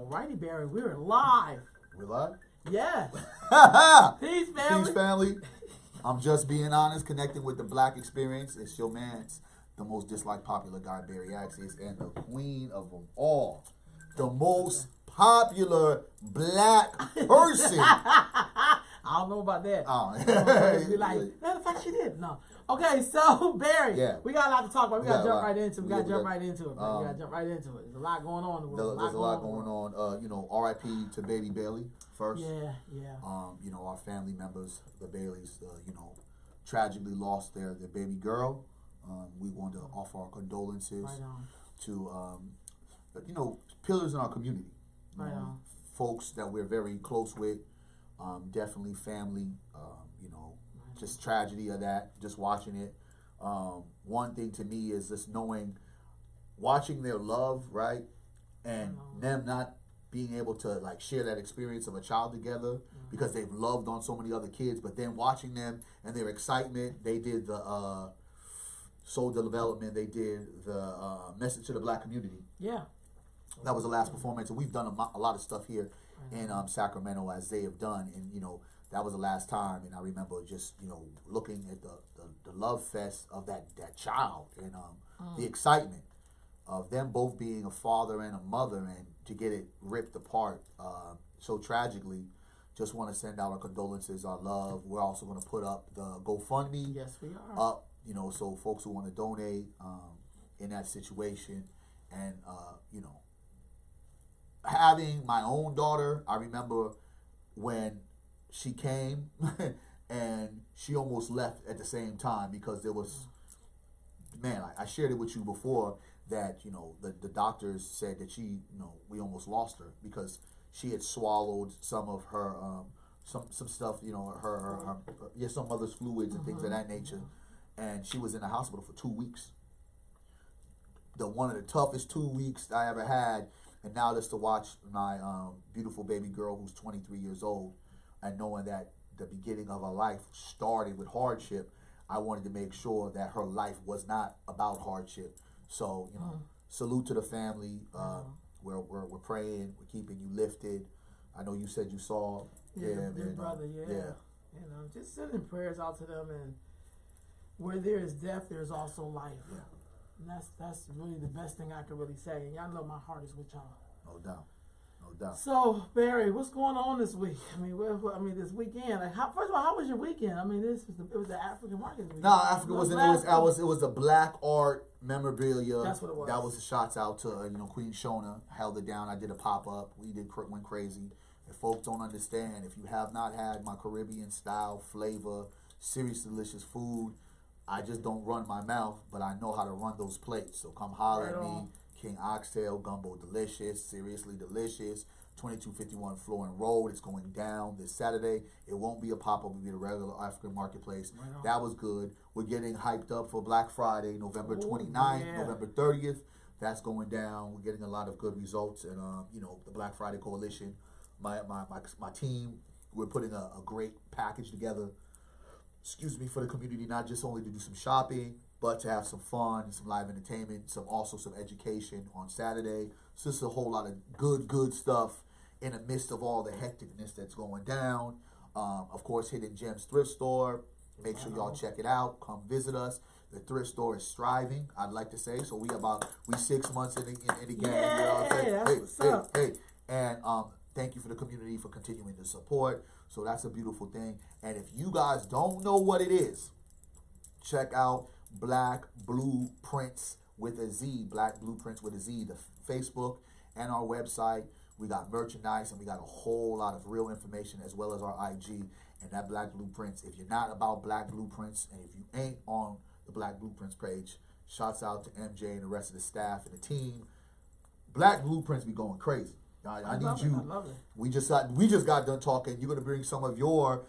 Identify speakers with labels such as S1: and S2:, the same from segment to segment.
S1: Alrighty, Barry, we're live.
S2: We live?
S1: Yes. Peace, family.
S2: Peace, family. I'm just being honest, connecting with the Black experience. It's your man's, the most disliked popular guy, Barry Axis, and the queen of them all, the most popular Black person.
S1: I don't know about that.
S2: Oh.
S1: Be like, matter of fact, she did. No. Okay, so Barry,
S2: Yeah.
S1: we got a lot to talk about. We got to jump right into it. We got to
S2: Yeah,
S1: jump right into it. Man. We got to jump right into it. There's a lot going on in the world.
S2: There's a lot going on. R.I.P. to Baby Bailey first.
S1: Yeah.
S2: Our family members, the Baileys, tragically lost their baby girl. We want to offer our condolences
S1: Right on.
S2: to, pillars in our community.
S1: Right on.
S2: Folks that we're very close with, definitely family, just tragedy of that, just watching it. One thing to me is just watching their love, right? And them not being able to like share that experience of a child together because they've loved on so many other kids, but then watching them and their excitement, they did the soul development, they did the message to the Black community.
S1: Yeah.
S2: That was the last performance, and we've done a lot of stuff here in Sacramento as they have done, and that was the last time. And I remember just looking at the love fest of that child and the excitement of them both being a father and a mother, and to get it ripped apart so tragically. Just want to send out our condolences, our love. We're also going to put up the GoFundMe.
S1: Yes, we are.
S2: Up, so folks who want to donate in that situation, and having my own daughter, I remember when she came and she almost left at the same time because there was, I shared it with you before that, the doctors said that she, we almost lost her because she had swallowed some of her, some stuff, some mother's fluids and things of that nature. And she was in the hospital for 2 weeks. One of the toughest 2 weeks I ever had. And now just to watch my beautiful baby girl who's 23 years old, and knowing that the beginning of her life started with hardship, I wanted to make sure that her life was not about hardship. So, salute to the family. We're praying. We're keeping you lifted. I know you said you saw
S1: him. Your brother, just sending prayers out to them. And where there is death, there is also life.
S2: Yeah.
S1: And that's really the best thing I can really say. And y'all know my heart is with y'all.
S2: No doubt. No doubt.
S1: So, Barry, what's going on this week? This weekend. Like, first of all, how was your weekend? It was the African Market Week.
S2: No, Africa wasn't. It was the Black art memorabilia.
S1: That's what it was.
S2: That was the shots out to Queen Shona held it down. I did a pop up. Went crazy. If folks don't understand, if you have not had my Caribbean style flavor, serious delicious food, I just don't run my mouth, but I know how to run those plates. So come holler at me. King Oxtail, Gumbo Delicious, Seriously Delicious, 2251 Florin Road. It's going down this Saturday. It won't be a pop-up. It'll be a regular African marketplace. That was good. We're getting hyped up for Black Friday, November 29th, November 30th. That's going down. We're getting a lot of good results. And, the Black Friday Coalition, my team, we're putting a great package together, for the community, not just only to do some shopping, but to have some fun, some live entertainment, some education on Saturday. So it's a whole lot of good stuff in the midst of all the hecticness that's going down. Of course, Hidden Gems Thrift Store. Make sure y'all check it out. Come visit us. The thrift store is thriving, I'd like to say. So we 6 months in the game. Hey. And thank you for the community for continuing to support. So that's a beautiful thing. And if you guys don't know what it is, check out Black Blueprints with a Z. Black Blueprints with a Z. The Facebook and our website. We got merchandise and we got a whole lot of real information as well as our IG and that Black Blueprints. If you're not about Black Blueprints and if you ain't on the Black Blueprints page, shouts out to MJ and the rest of the staff and the team. Black Blueprints be going crazy. I need you.
S1: I love it.
S2: We just got done talking. You're gonna bring some of your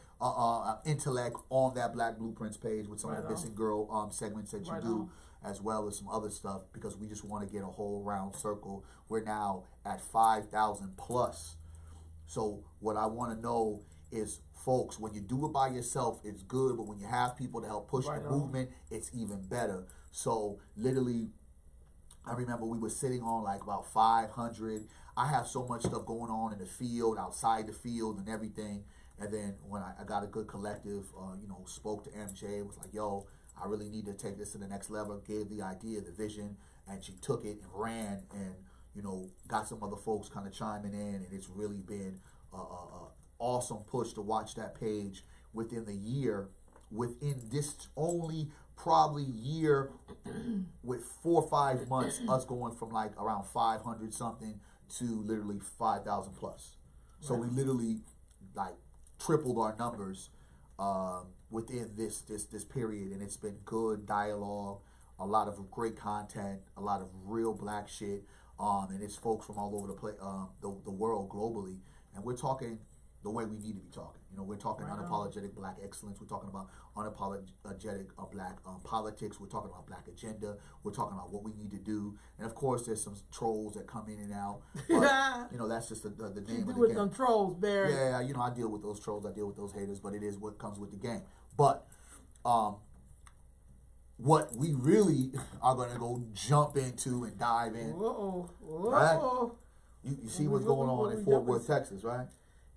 S2: intellect on that Black Blueprints page with some of the missing girl segments that you do, as well as some other stuff, because we just want to get a whole round circle. We're now at 5,000 plus. So what I want to know is, folks, when you do it by yourself, it's good, but when you have people to help push the movement, it's even better. So literally, I remember we were sitting on like about 500. I have so much stuff going on in the field, outside the field, and everything. And then when I got a good collective, spoke to MJ, was like, yo, I really need to take this to the next level, gave the idea, the vision, and she took it and ran and, got some other folks kind of chiming in. And it's really been a awesome push to watch that page within the year, within this only probably year with 4 or 5 months, us going from like around 500 something to literally 5,000 plus. So we literally like tripled our numbers within this period, and it's been good dialogue, a lot of great content, a lot of real black shit, and it's folks from all over the world globally, and we're talking the way we need to be talking. We're talking unapologetic black excellence. We're talking about unapologetic black politics. We're talking about black agenda. We're talking about what we need to do. And of course, there's some trolls that come in and out. But, that's just the name of the game. You
S1: do with them trolls, Barry.
S2: Yeah, I deal with those trolls. I deal with those haters. But it is what comes with the game. But what we really are going to go jump into and dive in.
S1: Whoa.
S2: Right? You see what's going on in Fort Worth, Texas, right?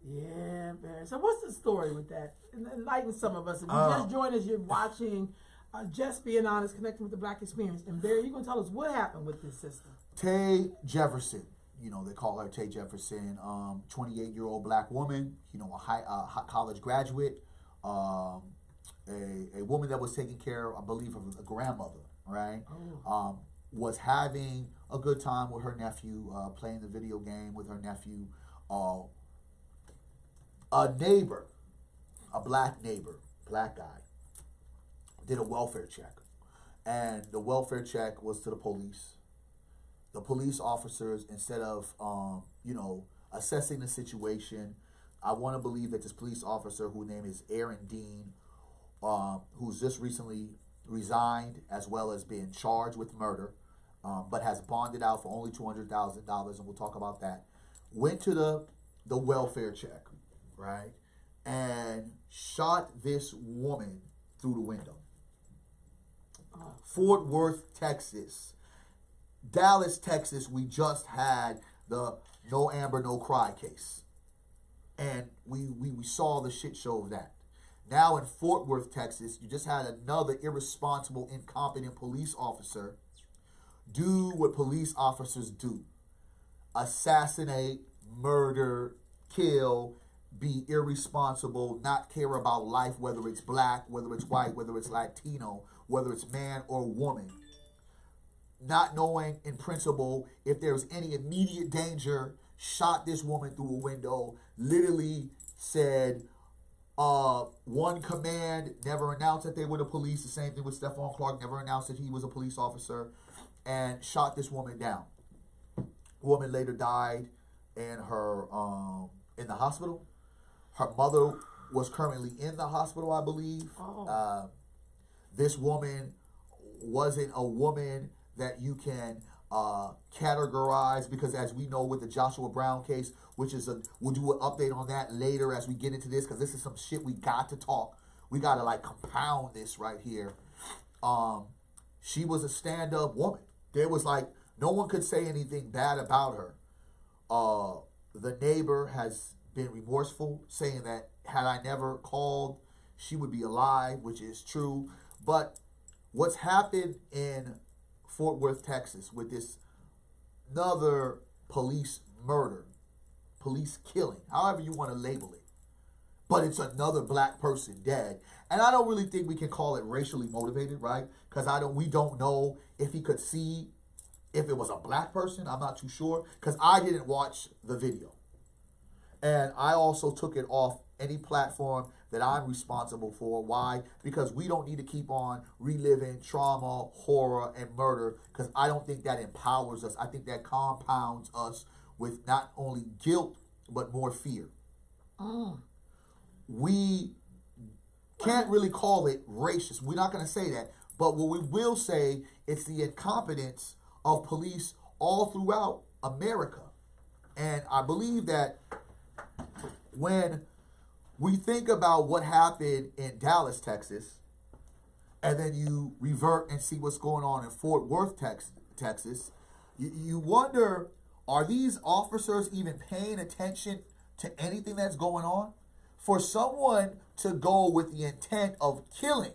S1: Yeah, man. So what's the story with that? Enlighten some of us. If you just joined us, you're watching Just Being Honest, Connecting with the Black Experience. And Barry, you're going to tell us what happened with this sister.
S2: Tay Jefferson. They call her Tay Jefferson. 28-year-old black woman, a high college graduate. A woman that was taking care, I believe, of a grandmother, right? Was having a good time with her nephew, playing the video game with her nephew. A neighbor, a black neighbor, black guy, did a welfare check. And the welfare check was to the police. The police officers, instead of, assessing the situation, I want to believe that this police officer, whose name is Aaron Dean, who's just recently resigned as well as being charged with murder, but has bonded out for only $200,000, and we'll talk about that, went to the welfare check, right, and shot this woman through the window. Fort Worth, Texas. Dallas, Texas, we just had the No Amber, No Cry case. And we saw the shit show of that. Now in Fort Worth, Texas, you just had another irresponsible, incompetent police officer do what police officers do. Assassinate, murder, kill, be irresponsible, not care about life, whether it's black, whether it's white, whether it's Latino, whether it's man or woman. Not knowing in principle if there was any immediate danger, shot this woman through a window, literally said one command, never announced that they were the police. The same thing with Stephon Clark, never announced that he was a police officer, and shot this woman down. Woman later died in the hospital. Her mother was currently in the hospital, I believe. This woman wasn't a woman that you can categorize, because as we know with the Joshua Brown case, which is we'll do an update on that later as we get into this, because this is some shit we got to talk. We got to like compound this right here. She was a stand-up woman. There was like, no one could say anything bad about her. The neighbor has been remorseful, saying that had I never called, she would be alive, which is true. But what's happened in Fort Worth, Texas, with this another police murder, police killing, however you want to label it, but it's another black person dead. And I don't really think we can call it racially motivated, right? Because we don't know if he could see if it was a black person. I'm not too sure, because I didn't watch the video. And I also took it off any platform that I'm responsible for. Why? Because we don't need to keep on reliving trauma, horror, and murder, because I don't think that empowers us. I think that compounds us with not only guilt, but more fear. We can't really call it racist. We're not going to say that. But what we will say, it's the incompetence of police all throughout America. And I believe that when we think about what happened in Dallas, Texas, and then you revert and see what's going on in Fort Worth, Texas, You wonder, are these officers even paying attention to anything that's going on? For someone to go with the intent of killing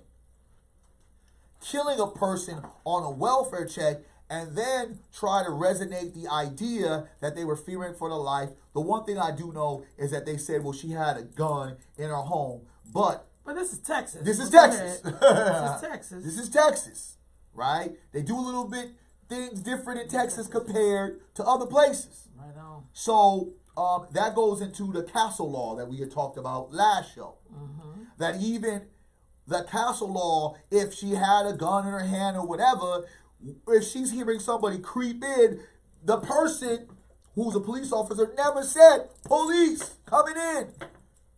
S2: a person on a welfare check, and then try to resonate the idea that they were fearing for their life. The one thing I do know is that they said, well, she had a gun in her home, but
S1: this is Texas.
S2: This is Texas.
S1: This is Texas.
S2: This is Texas, right? They do a little bit things different in Texas compared to other places.
S1: Right on.
S2: So that goes into the castle law that we had talked about last show.
S1: Mm-hmm.
S2: That even the castle law, if she had a gun in her hand or whatever, if she's hearing somebody creep in, the person who's a police officer never said, police coming in,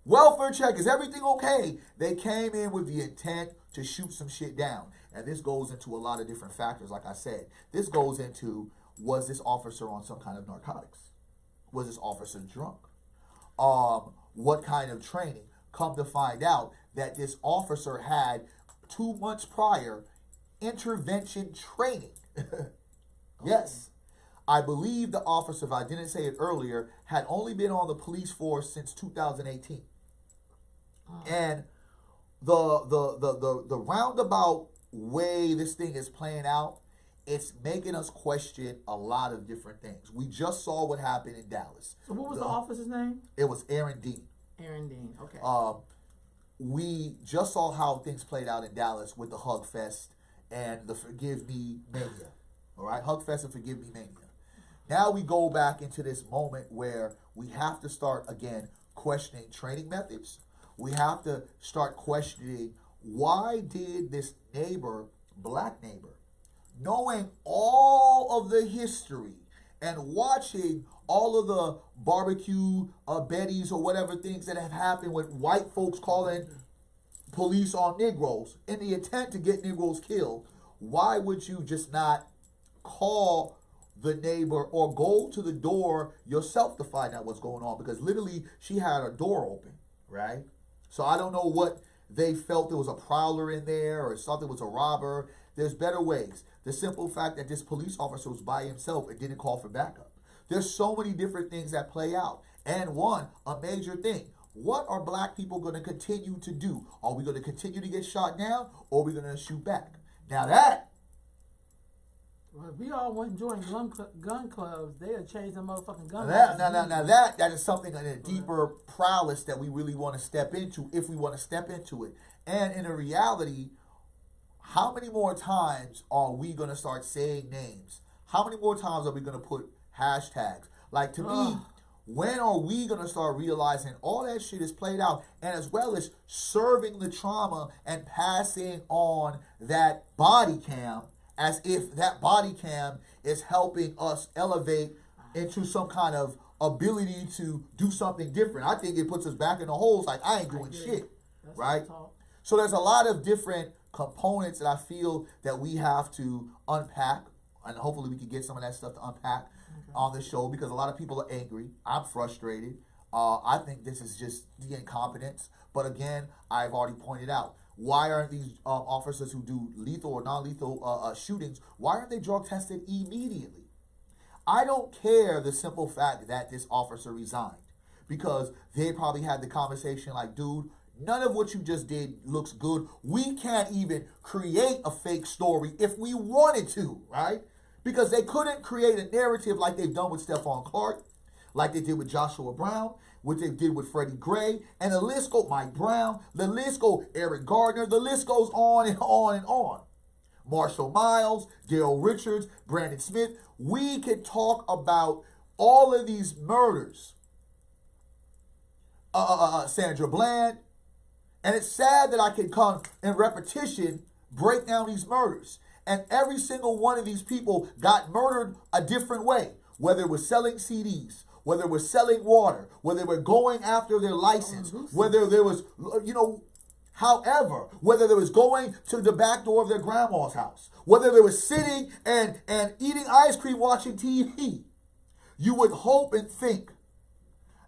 S2: welfare check, is everything okay? They came in with the intent to shoot some shit down. And this goes into a lot of different factors, like I said. This goes into, was this officer on some kind of narcotics? Was this officer drunk? What kind of training? Come to find out that this officer had 2 months prior intervention training. Yes. I believe the officer, if I didn't say it earlier, had only been on the police force since 2018. And the roundabout way this thing is playing out, it's making us question a lot of different things. We just saw what happened in Dallas.
S1: So what was the officer's name?
S2: It was Aaron Dean.
S1: Aaron Dean, okay.
S2: We just saw how things played out in Dallas with the Hug Fest and the Forgive Me Mania. All right, Hug Fest and Forgive Me Mania. Now we go back into this moment where we have to start, again, questioning training methods. We have to start questioning, why did this neighbor, black neighbor, knowing all of the history and watching all of the barbecue Bettys or whatever things that have happened with white folks calling police on Negroes in the intent to get Negroes killed, why would you just not call the neighbor or go to the door yourself to find out what's going on? Because literally she had her door open, right? So I don't know what they felt, there was a prowler in there or something was a robber. There's better ways. The simple fact that this police officer was by himself and didn't call for backup. There's so many different things that play out. And one, a major thing. What are black people going to continue to do? Are we going to continue to get shot down, or are we going to shoot back? Now that...
S1: Well, if we all went and joined gun clubs, they'd change the motherfucking gun.
S2: Now that is something in a deeper prowess that we really want to step into, if we want to step into it. And in a reality, how many more times are we going to start saying names? How many more times are we going to put hashtags? Like, to me, when are we going to start realizing all that shit is played out, and as well as serving the trauma and passing on that body cam as if that body cam is helping us elevate into some kind of ability to do something different? I think it puts us back in the holes like, I ain't doing shit, right? So there's a lot of different components that I feel that we have to unpack, and hopefully we can get some of that stuff to unpack on the show, because a lot of people are angry. I'm frustrated. I think this is just the incompetence. But again, I've already pointed out, why aren't these officers who do lethal or non-lethal shootings, why aren't they drug tested immediately? I don't care the simple fact that this officer resigned, because they probably had the conversation like, dude, none of what you just did looks good. We can't even create a fake story if we wanted to, right? Because they couldn't create a narrative like they've done with Stephon Clark, like they did with Joshua Brown, what they did with Freddie Gray, and the list goes, Mike Brown, the list goes, Eric Gardner, the list goes on and on and on. Marshall Miles, Daryl Richards, Brandon Smith. We could talk about all of these murders. Sandra Bland. And it's sad that I can come in repetition, break down these murders. And every single one of these people got murdered a different way. Whether it was selling CDs, whether it was selling water, whether they were going after their license, whether there was, however, whether they was going to the back door of their grandma's house, whether they was sitting and eating ice cream watching TV. You would hope and think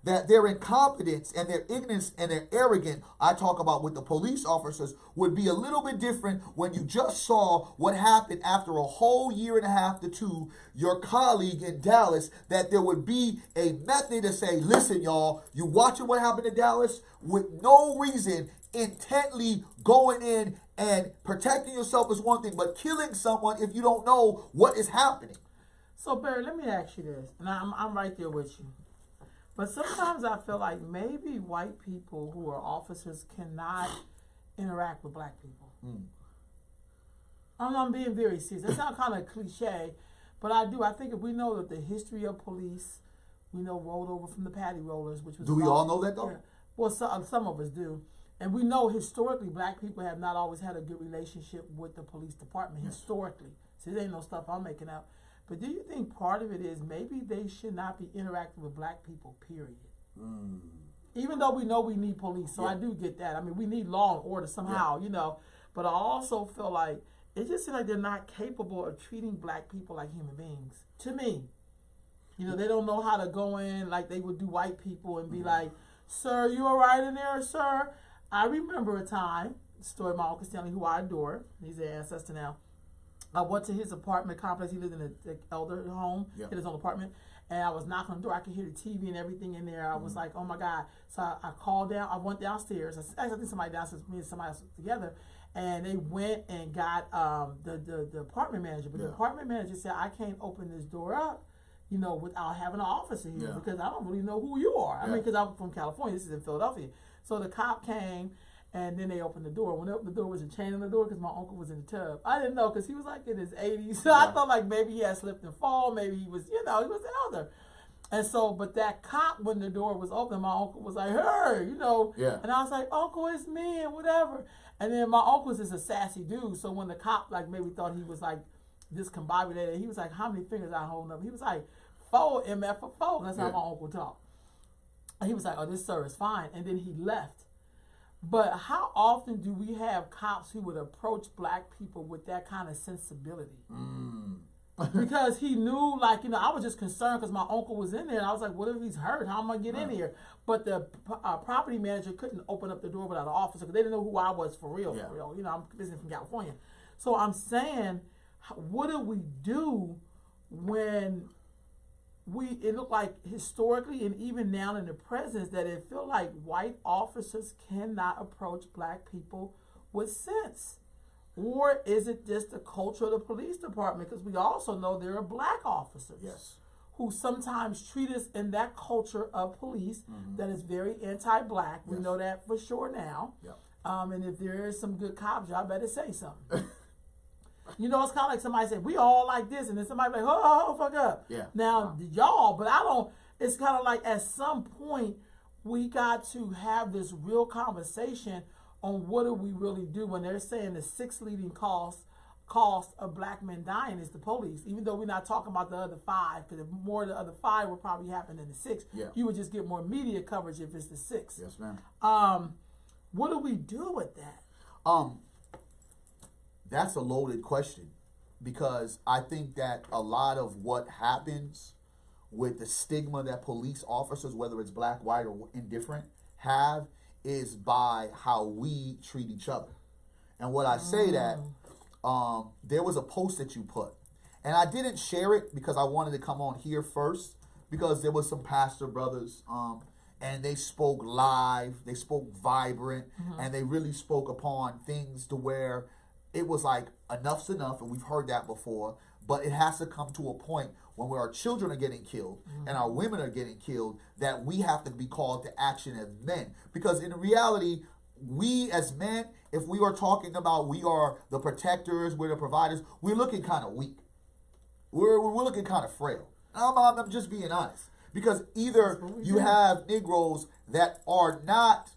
S2: that their incompetence and their ignorance and their arrogance, I talk about with the police officers, would be a little bit different when you just saw what happened after a whole year and a half to two, your colleague in Dallas, that there would be a method to say, listen, y'all, you watching what happened in Dallas with no reason, intently going in and protecting yourself is one thing, but killing someone if you don't know what is happening.
S1: So, Barry, let me ask you this, and I'm right there with you. But sometimes I feel like maybe white people who are officers cannot interact with black people. I'm being very serious. That sounds kind of cliche, but I do. I think if we know that the history of police, we know rolled over from the Patty Rollers, which was...
S2: Do we all know that, though?
S1: Yeah. Well, some of us do. And we know historically black people have not always had a good relationship with the police department, historically. So this ain't no stuff I'm making up. But do you think part of it is maybe they should not be interacting with black people, period? Even though we know we need police, so I do get that. I mean, we need law and order somehow, you know. But I also feel like it just seems like they're not capable of treating black people like human beings, to me. You know, they don't know how to go in like they would do white people and be like, sir, you all right in there, sir? I remember a time, story of my Uncle Stanley, who I adore. He's an ancestor now. I went to his apartment complex. He lived in an elder home, in his own apartment. And I was knocking on the door. I could hear the TV and everything in there. I was like, oh my God. So I called down. I went downstairs. I think somebody downstairs, me and somebody else together. And they went and got the apartment manager. But the apartment manager said, I can't open this door up, you know, without having an officer here because I don't really know who you are. I mean, because I'm from California. This is in Philadelphia. So the cop came. And then they opened the door. When they opened the door, was a chain on the door because my uncle was in the tub. I didn't know because he was like in his 80s. So I thought like maybe he had slipped and fall. Maybe he was, you know, he was an elder. And so, but that cop, when the door was open, my uncle was like, hey, you know. And I was like, Uncle, it's me and whatever. And then my uncle's just a sassy dude. So when the cop like maybe thought he was like discombobulated, he was like, how many fingers I holding up? He was like, 4 MF for 4. That's how my uncle talked. And he was like, oh, this sir is fine. And then he left. But how often do we have cops who would approach black people with that kind of sensibility? Because he knew, like, you know, I was just concerned because my uncle was in there. And I was like, what if he's hurt? How am I going to get in here? But the property manager couldn't open up the door without an officer because they didn't know who I was for real, for real. You know, I'm visiting from California. So I'm saying, what do we do when... it looked like historically and even now in the present that it feel like white officers cannot approach black people with sense? Or is it just the culture of the police department? Because we also know there are black officers who sometimes treat us in that culture of police that is very anti-black. We know that for sure now. And if there is some good cops, y'all better say something. You know, it's kind of like somebody said, we all like this, and then somebody like, oh, fuck up. Now, y'all, but I don't, it's kind of like at some point, we got to have this real conversation on what do we really do when they're saying the 6th leading cost of black men dying is the police, even though we're not talking about the other 5, because if more of the other 5 would probably happen than the 6. You would just get more media coverage if it's the 6.
S2: Yes, ma'am.
S1: What do we do with that?
S2: That's a loaded question because I think that a lot of what happens with the stigma that police officers, whether it's black, white, or indifferent, have is by how we treat each other. And what I say that, there was a post that you put, and I didn't share it because I wanted to come on here first because there was some pastor brothers, and they spoke live, they spoke vibrant, and they really spoke upon things to where it was like enough's enough, and we've heard that before, but it has to come to a point when our children are getting killed and our women are getting killed that we have to be called to action as men. Because in reality, we as men, if we are talking about we are the protectors, we're the providers, we're looking kind of weak. We're looking kind of frail. I'm just being honest. Because either you have Negroes that are not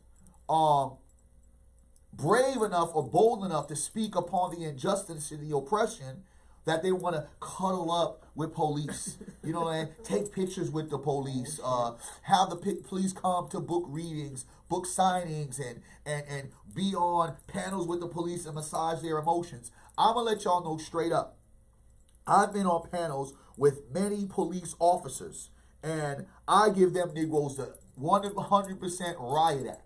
S2: brave enough or bold enough to speak upon the injustice and the oppression that they want to cuddle up with police, you know what I mean? Take pictures with the police, have the police come to book readings, book signings, and be on panels with the police and massage their emotions. I'm going to let y'all know straight up. I've been on panels with many police officers, And I give them Negroes the 100% riot act.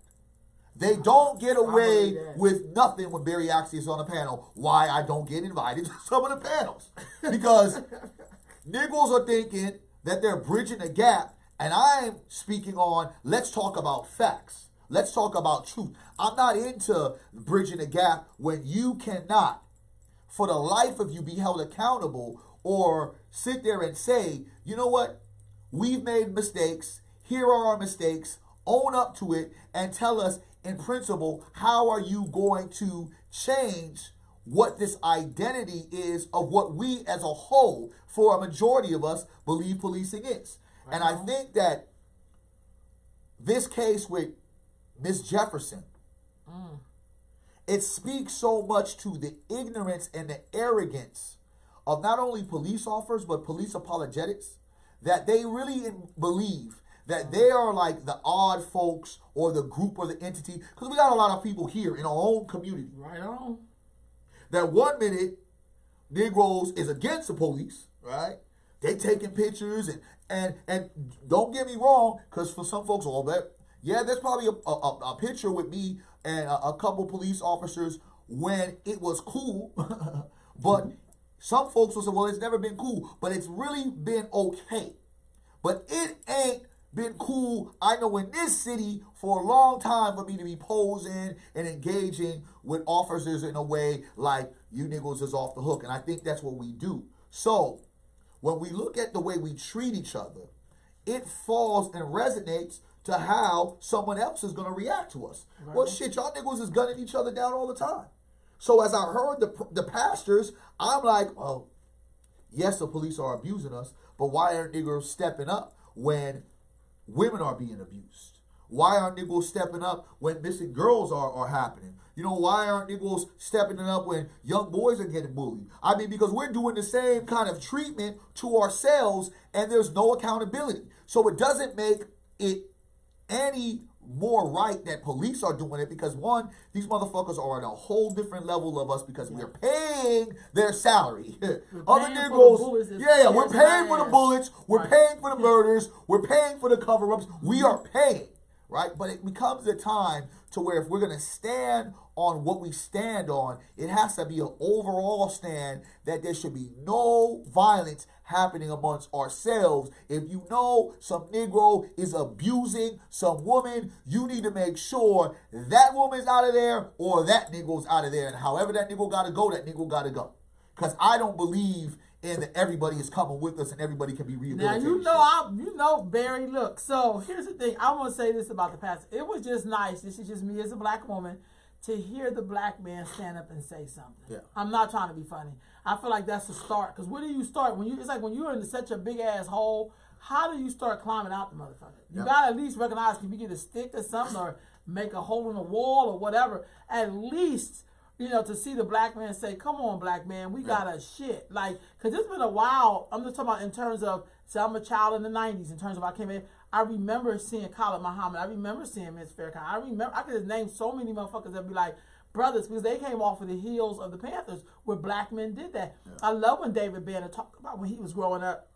S2: They don't get away with nothing when Barry Axie is on the panel. Why I don't get invited to some of the panels. Because Negroes are thinking that they're bridging the gap, and I'm speaking on, let's talk about facts. Let's talk about truth. I'm not into bridging the gap when you cannot, for the life of you, be held accountable or sit there and say, you know what? We've made mistakes. Here are our mistakes. Own up to it and tell us, in principle, how are you going to change what this identity is of what we as a whole, for a majority of us, believe policing is. And I think that this case with Miss Jefferson, it speaks so much to the ignorance and the arrogance of not only police officers, but police apologetics, that they really believe that they are like the odd folks or the group or the entity. Because we got a lot of people here in our own community.
S1: Right on.
S2: That 1 minute, Negroes is against the police, right? They taking pictures and don't get me wrong, because for some folks, all that, yeah, there's probably a picture with me and a couple police officers when it was cool. But some folks will say, well, it's never been cool, but it's really been okay. But it ain't been cool, I know, in this city for a long time for me to be posing and engaging with officers in a way like you niggas is off the hook. And I think that's what we do. So when we look at the way we treat each other, it falls and resonates to how someone else is going to react to us. Right. Well, shit, y'all niggas is gunning each other down all the time. So as I heard the pastors, I'm like, well, yes, the police are abusing us, but why aren't niggas stepping up when women are being abused? Why aren't niggas stepping up when missing girls are happening? You know, why aren't niggas stepping up when young boys are getting bullied? I mean, because we're doing the same kind of treatment to ourselves and there's no accountability. So it doesn't make it any more right that police are doing it, because one, these motherfuckers are at a whole different level of us because we're paying their salary. Other Negroes, we're paying for the bullets, we're paying for the murders, we're paying for the cover-ups, we are paying, right? But it becomes a time to where if we're going to stand on what we stand on, it has to be an overall stand that there should be no violence happening amongst ourselves. If you know some Negro is abusing some woman, you need to make sure that woman's out of there or that Negro's out of there. And however that Negro got to go, that Negro got to go. Because I don't believe in that everybody is coming with us and everybody can be rehabilitated.
S1: Now, you know, Barry, look, so here's the thing. I want to say this about the pastor. It was just nice. This is just me as a black woman, to hear the black man stand up and say something. Yeah. I'm not trying to be funny. I feel like that's the start. Because where do you start? It's like when you're in such a big ass hole, how do you start climbing out the motherfucker? You gotta at least recognize, can you get a stick or something, or make a hole in the wall or whatever. At least, you know, to see the black man say, come on, black man, we got a shit. Like, because it's been a while. I'm just talking about in terms of, so I'm a child in the 90s, in terms of I came in. I remember seeing Khalid Muhammad. I remember seeing Miss Farrakhan. I could just name so many motherfuckers that be like brothers, because they came off of the heels of the Panthers where black men did that. Yeah. I love when David Banner talked about when he was growing up,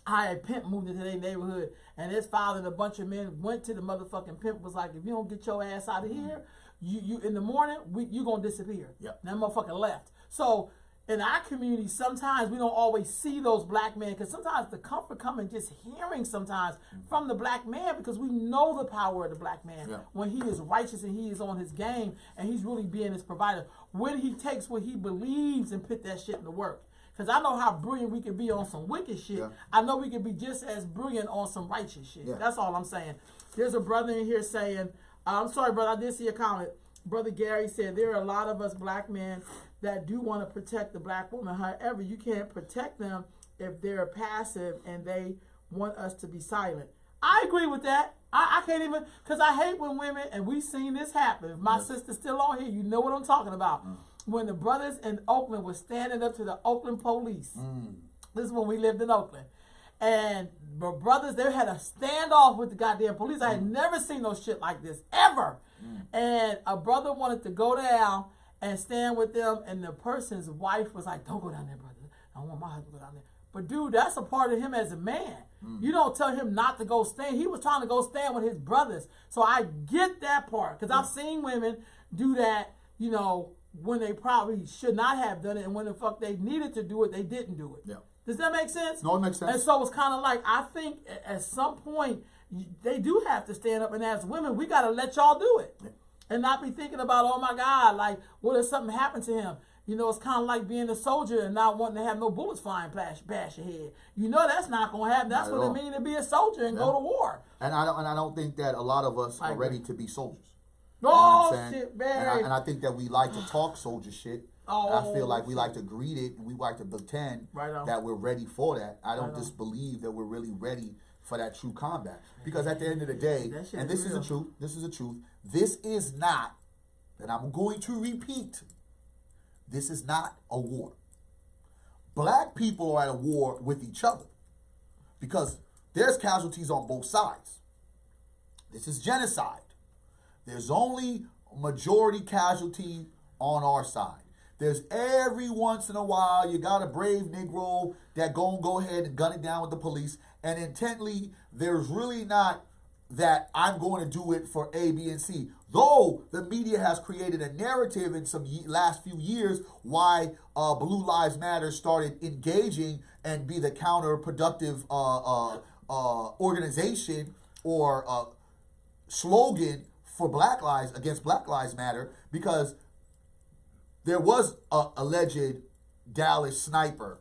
S1: how a pimp moved into their neighborhood and his father and a bunch of men went to the motherfucking pimp, was like, if you don't get your ass out of here, you in the morning, you going to disappear. Yep. And that motherfucker left. So in our community, sometimes we don't always see those black men, because sometimes the comfort coming just hearing sometimes from the black man, because we know the power of the black man when he is righteous and he is on his game and he's really being his provider. When he takes what he believes and put that shit into work. Because I know how brilliant we can be on some wicked shit. Yeah. I know we can be just as brilliant on some righteous shit. Yeah. That's all I'm saying. There's a brother in here saying, I'm sorry, brother, I did see a comment. Brother Gary said, there are a lot of us black men that do want to protect the black woman. However, you can't protect them if they're passive and they want us to be silent. I agree with that. I can't even, because I hate when women, and we've seen this happen. If my sister's still on here, you know what I'm talking about. When the brothers in Oakland were standing up to the Oakland police. This is when we lived in Oakland. And the brothers, they had a standoff with the goddamn police. I had never seen no shit like this, ever. And a brother wanted to go down and stand with them, and the person's wife was like, don't go down there, brother. I don't want my husband to go down there. But dude, that's a part of him as a man. You don't tell him not to go stand. He was trying to go stand with his brothers. So I get that part. Because I've seen women do that, you know, when they probably should not have done it. And when the fuck they needed to do it, they didn't do it.
S2: Yeah.
S1: Does that make sense?
S2: No, it makes sense.
S1: And so it's kind of like, I think at some point, they do have to stand up, and as women, we got to let y'all do it.
S2: Yeah.
S1: And not be thinking about, oh my God, like, what if something happened to him? You know, it's kind of like being a soldier and not wanting to have no bullets flying past your head. You know that's not going to happen. That's
S2: Not at
S1: what
S2: all.
S1: it means to be a soldier and go to war.
S2: And I don't think that a lot of us
S1: I
S2: are
S1: agree.
S2: ready to be soldiers.
S1: Oh,
S2: You know what I'm saying?
S1: shit, Barry.
S2: And I think that we like to talk soldier shit.
S1: Oh,
S2: And I feel like we like to greet it and we like to pretend
S1: Right on.
S2: that we're ready for that. I don't
S1: Right on.
S2: just believe that we're really ready for that true combat. Because at the end of the day,
S1: That shit
S2: and
S1: is
S2: this is
S1: real.
S2: the truth, this is not, and I'm going to repeat, this is not a war. Black people are at a war with each other because there's casualties on both sides. This is genocide. There's only majority casualty on our side. There's every once in a while, you got a brave Negro that go ahead and gun it down with the police. And intently, there's really not that I'm going to do it for A, B, and C. Though the media has created a narrative in some last few years why Blue Lives Matter started engaging and be the counterproductive organization or slogan for Black Lives, against Black Lives Matter, because there was a alleged Dallas sniper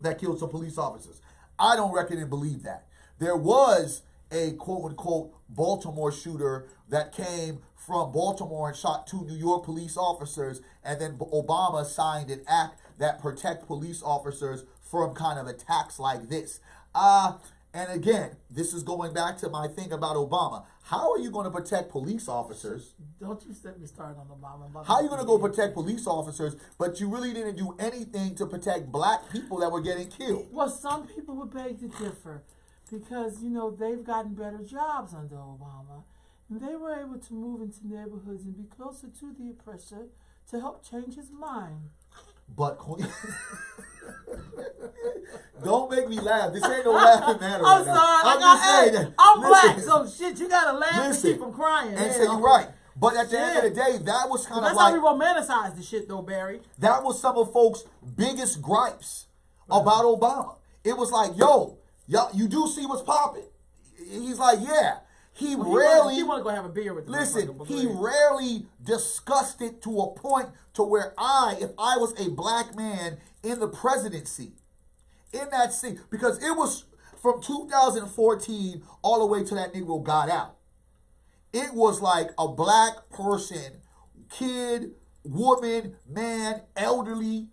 S2: that killed some police officers. I don't reckon and believe that. There was a quote-unquote Baltimore shooter that came from Baltimore and shot 2 New York police officers, and then Obama signed an act that protect police officers from kind of attacks like this. And again, this is going back to my thing about Obama. How are you going to protect police officers?
S1: Don't you set me started on Obama.
S2: How are you going to go protect police officers, but you really didn't do anything to protect black people that were getting killed?
S1: Well, some people would beg to differ because, you know, they've gotten better jobs under Obama. And they were able to move into neighborhoods and be closer to the oppressor to help change his mind.
S2: But don't make me laugh. This ain't no laughing matter.
S1: I'm
S2: right now.
S1: sorry.
S2: I'm
S1: I
S2: just
S1: got,
S2: saying
S1: hey,
S2: that.
S1: I'm
S2: Listen,
S1: black, so shit, you gotta laugh to keep from crying.
S2: And
S1: Hell.
S2: so you're right. But at the end of the
S1: Shit.
S2: day, that was kind of
S1: That's
S2: like
S1: how we romanticize the shit, though, Barry.
S2: that was some of folks' biggest gripes about Obama. It was like, yo, you do see what's popping. He's like, yeah. He rarely.
S1: He want to go have a beer with the
S2: Listen,
S1: motherfucker, but
S2: he
S1: go ahead.
S2: rarely discussed it to a point to where if I was a black man in the presidency, in that seat, because it was from 2014 all the way to that Negro got out. It was like a black person, kid, woman, man, elderly,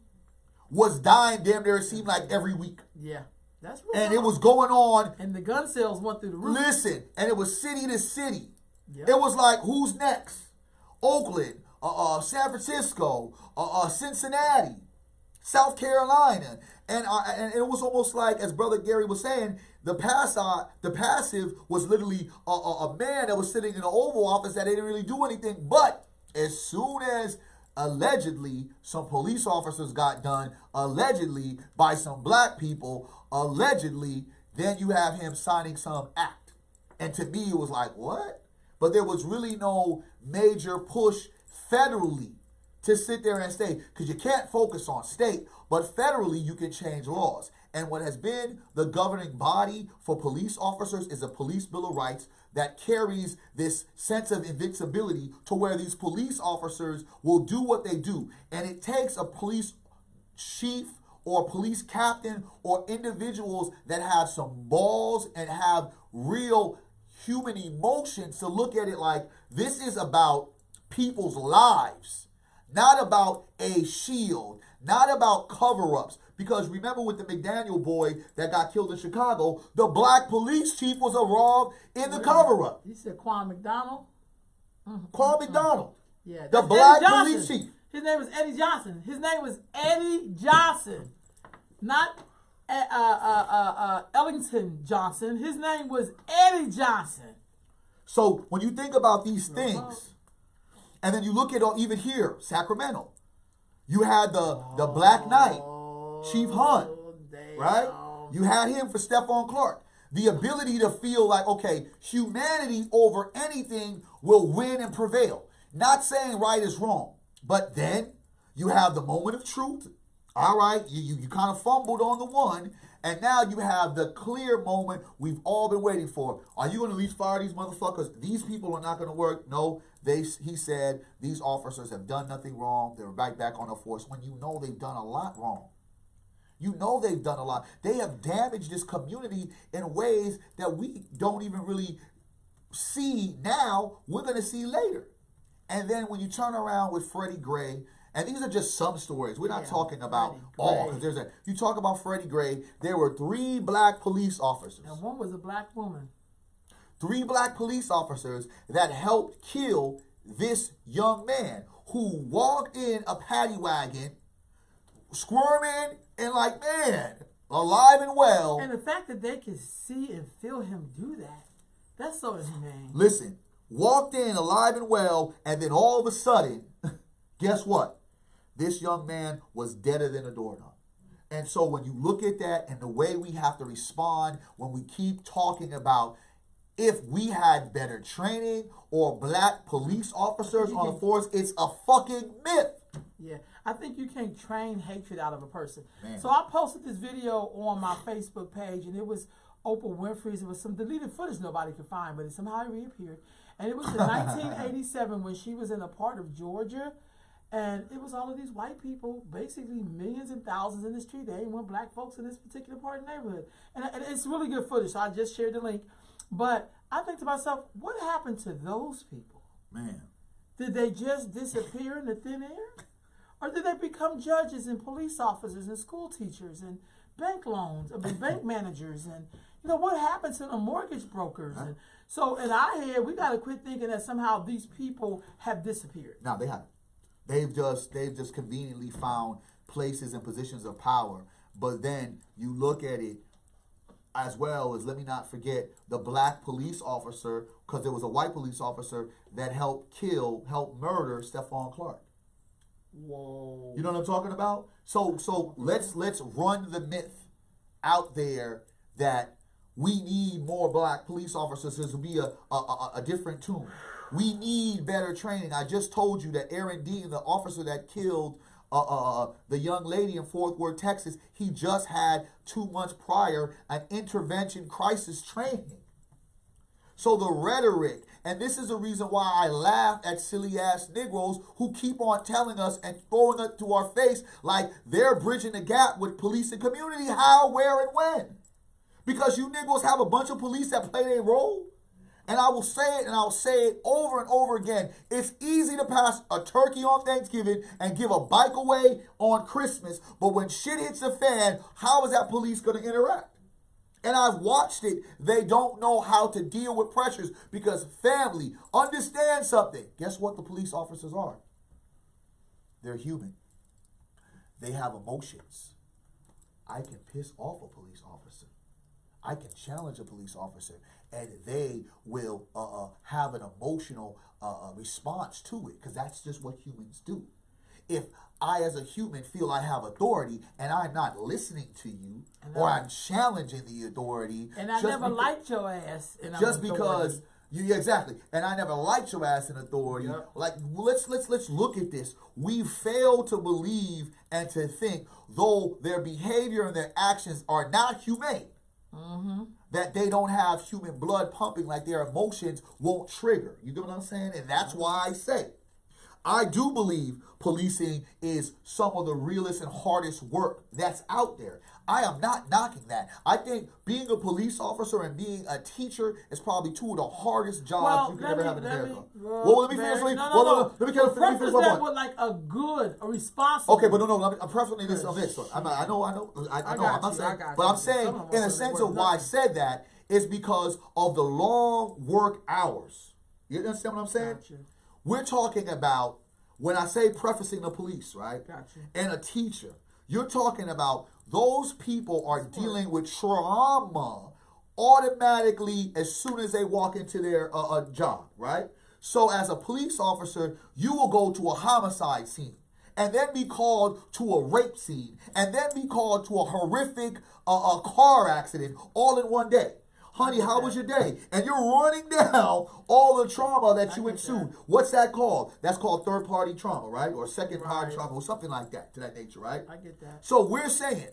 S2: was dying damn near, it seemed like every week.
S1: Yeah, that's real.
S2: And it was going on.
S1: And the gun sales went through the roof.
S2: Listen, and it was city to city.
S1: Yep.
S2: It was like, who's next? Oakland, San Francisco, Cincinnati, South Carolina. And it was almost like, as Brother Gary was saying, the passive was literally a man that was sitting in the Oval Office that didn't really do anything. But as soon as allegedly some police officers got done, allegedly by some black people, allegedly, then you have him signing some act. And to me, it was like, what? But there was really no major push federally to sit there and say, because you can't focus on state, but federally you can change laws. And what has been the governing body for police officers is a Police Bill of Rights that carries this sense of invincibility to where these police officers will do what they do. And it takes a police chief or police captain or individuals that have some balls and have real human emotions to look at it like this is about people's lives, not about a shield, not about cover-ups. Because remember with the McDaniel boy that got killed in Chicago, the black police chief was involved in the cover-up.
S1: You said Quan McDonald?
S2: Quan McDonald.
S1: Yeah.
S2: The
S1: that's
S2: black
S1: Eddie Johnson.
S2: police chief.
S1: His name was Eddie Johnson. His name was Eddie Johnson. Not Ellington Johnson. His name was Eddie Johnson.
S2: So when you think about these things, and then you look at even here, Sacramento, you had the Black Knight, Chief Hunt. right? You had him for Stephon Clark. The ability to feel like, okay, humanity over anything will win and prevail. Not saying right is wrong, but then you have the moment of truth. All right, you kind of fumbled on the one, and now you have the clear moment we've all been waiting for. Are you going to at least fire these motherfuckers? These people are not going to work. No, he said these officers have done nothing wrong. They're right back on the force when you know they've done a lot wrong. You know they've done a lot. They have damaged this community in ways that we don't even really see now. We're going to see later. And then when you turn around with Freddie Gray, and these are just some stories. We're not talking about all, because you talk about Freddie Gray, there were 3 black police officers.
S1: And one was a black woman.
S2: 3 black police officers that helped kill this young man who walked in a paddy wagon, squirming and like, man, alive and well.
S1: And the fact that they could see and feel him do that, that's so inhumane.
S2: Listen, walked in alive and well, and then all of a sudden, guess what? This young man was deader than a doorknob. And so when you look at that and the way we have to respond when we keep talking about if we had better training or black police officers on the force, it's a fucking myth.
S1: Yeah, I think you can't train hatred out of a person.
S2: Man.
S1: So I posted this video on my Facebook page, and it was Oprah Winfrey's. It was some deleted footage nobody could find, but it somehow reappeared. And it was in 1987 when she was in a part of Georgia, and it was all of these white people, basically millions and thousands in the street. There ain't one black folks in this particular part of the neighborhood. And it's really good footage, so I just shared the link. But I think to myself, what happened to those people?
S2: Man.
S1: Did they just disappear in the thin air? Or did they become judges and police officers and school teachers and bank bank managers? And, what happened to the mortgage brokers? And so in our head, we got to quit thinking that somehow these people have disappeared.
S2: No, they haven't. They've just conveniently found places and positions of power. But then you look at it as well as, let me not forget, the black police officer, because there was a white police officer that helped murder Stephon Clark.
S1: Whoa.
S2: You know what I'm talking about? So let's run the myth out there that we need more black police officers to be a different tune. We need better training. I just told you that Aaron Dean, the officer that killed the young lady in Fort Worth, Texas, he just had 2 months prior an intervention crisis training. So the rhetoric, and this is the reason why I laugh at silly ass Negroes who keep on telling us and throwing it to our face like they're bridging the gap with police and community. How, where, and when? Because you Negroes have a bunch of police that play their role. And I will say it, and I'll say it over and over again. It's easy to pass a turkey on Thanksgiving and give a bike away on Christmas. But when shit hits the fan, how is that police going to interact? And I've watched it. They don't know how to deal with pressures because family, understand something. Guess what the police officers are? They're human. They have emotions. I can piss off a police officer. I can challenge a police officer, and they will have an emotional response to it because that's just what humans do. If I, as a human, feel I have authority and I'm not listening to you, or I'm challenging the authority,
S1: and I never liked your ass, and
S2: just because you exactly, and I never liked your ass in authority. Yep. Like let's look at this. We fail to believe and to think, though their behavior and their actions are not humane. Mm-hmm. That they don't have human blood pumping, like their emotions won't trigger. You get what I'm saying? And that's why I say, I do believe policing is some of the realest and hardest work that's out there. I am not knocking that. I think being a police officer and being a teacher is probably 2 of the hardest jobs you could ever have in America. Let me finish. Let me finish
S1: that with like a responsible.
S2: Okay, but no. I'm prefacing this on this. I know. I'm not saying, but I'm saying in a sense of why I said that is because of the long work hours. You understand what I'm saying?
S1: Gotcha.
S2: We're talking about, when I say prefacing the police, right?
S1: Gotcha.
S2: And a teacher, you're talking about those people are dealing with trauma automatically as soon as they walk into their job, right? So as a police officer, you will go to a homicide scene and then be called to a rape scene, and then be called to a horrific a car accident all in one day. Honey, how was your day? And you're running down all the trauma that you ensued. What's that called? That's called third-party trauma, right? Or second-party trauma, or something like that, to that nature, right?
S1: I get that.
S2: So we're saying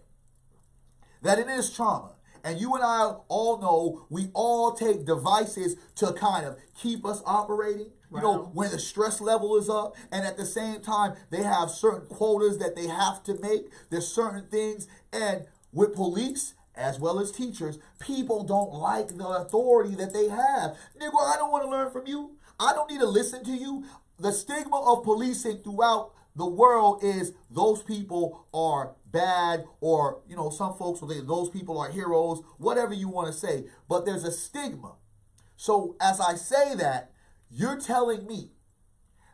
S2: that it is trauma. And you and I all know we all take devices to kind of keep us operating. You know, when the stress level is up, and at the same time, they have certain quotas that they have to make. There's certain things. And with police, as well as teachers, people don't like the authority that they have. Nigga, I don't want to learn from you. I don't need to listen to you. The stigma of policing throughout the world is those people are bad, or, you know, some folks will say those people are heroes, whatever you want to say. But there's a stigma. So as I say that, you're telling me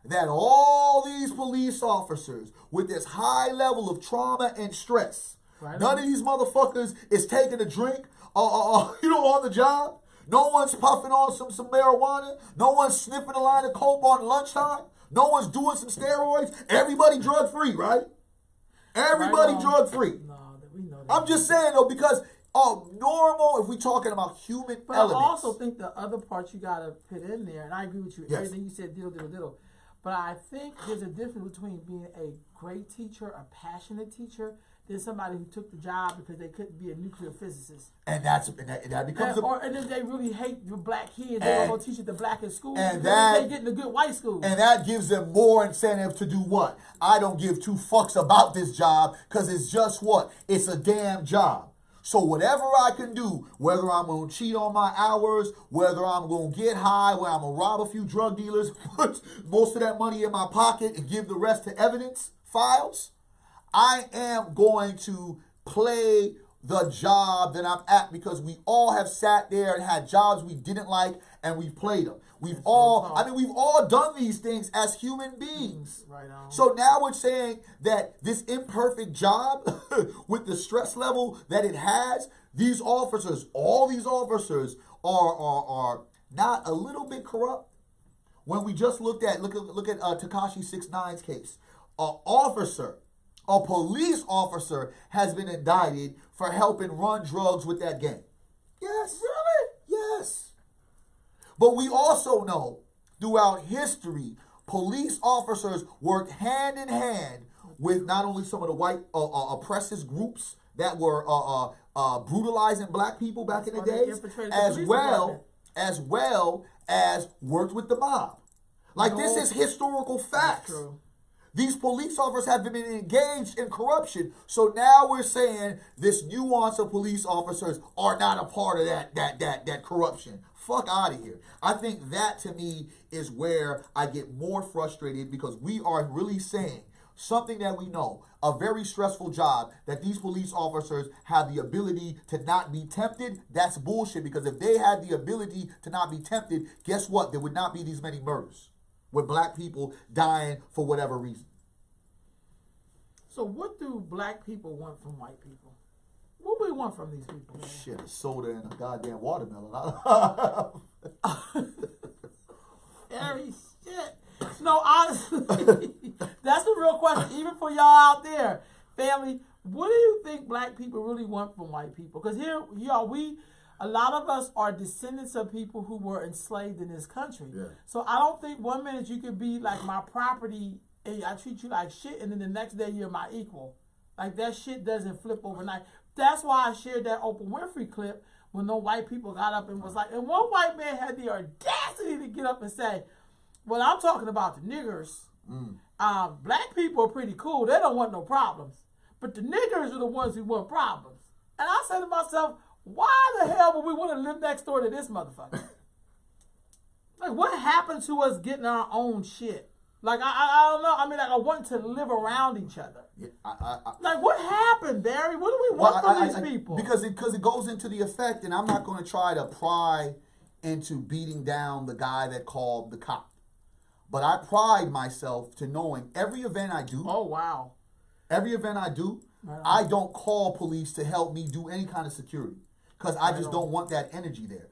S2: that all these police officers with this high level of trauma and stress, none of these motherfuckers is taking a drink, on the job. No one's puffing on some marijuana. No one's sniffing a line of coke on lunchtime. No one's doing some steroids. Everybody drug free, right? Everybody drug free.
S1: No, we know that.
S2: I'm just saying though, because normal, if we're talking about human
S1: but
S2: elements.
S1: I also think the other part you gotta put in there, and I agree with you.
S2: Yes.
S1: Everything you said, diddle. But I think there's a difference between being a great teacher, a passionate teacher, than somebody who took the job because they couldn't be a nuclear physicist.
S2: And that becomes
S1: and then they really hate the black kids. They don't go teach at the blackest school.
S2: And
S1: they get in a good white school.
S2: And that gives them more incentive to do what? I don't give two fucks about this job because it's just what? It's a damn job. So whatever I can do, whether I'm going to cheat on my hours, whether I'm going to get high, whether I'm going to rob a few drug dealers, put most of that money in my pocket and give the rest to evidence files, I am going to play the job that I'm at, because we all have sat there and had jobs we didn't like and we played them. We've all done these things as human beings.
S1: Right on.
S2: So now we're saying that this imperfect job with the stress level that it has, these officers, all these officers are not a little bit corrupt. When we just look at Tekashi 6ix9ine's case, a police officer has been indicted for helping run drugs with that gang. Yes.
S1: Really?
S2: Yes. But we also know throughout history, police officers worked hand in hand with not only some of the white oppressist groups that were brutalizing black people back in the days, as well as worked with the mob. This is historical facts.
S1: True.
S2: These police officers have been engaged in corruption. So now we're saying this nuance of police officers are not a part of that corruption. Fuck out of here. I think that to me is where I get more frustrated, because we are really saying something that we know, a very stressful job, that these police officers have the ability to not be tempted. That's bullshit, because if they had the ability to not be tempted, guess what? There would not be these many murders with black people dying for whatever reason.
S1: So what do black people want from white people? What do we want from these people, man?
S2: Shit, a soda and a goddamn watermelon.
S1: Harry, shit. No, honestly, that's the real question, even for y'all out there. Family, what do you think black people really want from white people? Because here, y'all, a lot of us are descendants of people who were enslaved in this country.
S2: Yeah.
S1: So I don't think 1 minute you could be like my property and I treat you like shit, and then the next day you're my equal. Like, that shit doesn't flip overnight. That's why I shared that Oprah Winfrey clip when no white people got up and was like, and one white man had the audacity to get up and say, well, I'm talking about the niggers. Black people are pretty cool. They don't want no problems. But the niggers are the ones who want problems. And I said to myself, why the hell would we want to live next door to this motherfucker? Like, what happened to us getting our own shit? Like, I don't know. I mean, like, I want to live around each other.
S2: Yeah,
S1: like, what happened, Barry? What do we want from these people?
S2: Because it goes into the effect, and I'm not going to try to pry into beating down the guy that called the cop. But I pride myself to knowing every event I do.
S1: Oh, wow.
S2: Every event I do, I don't call police to help me do any kind of security, because I just don't want that energy there.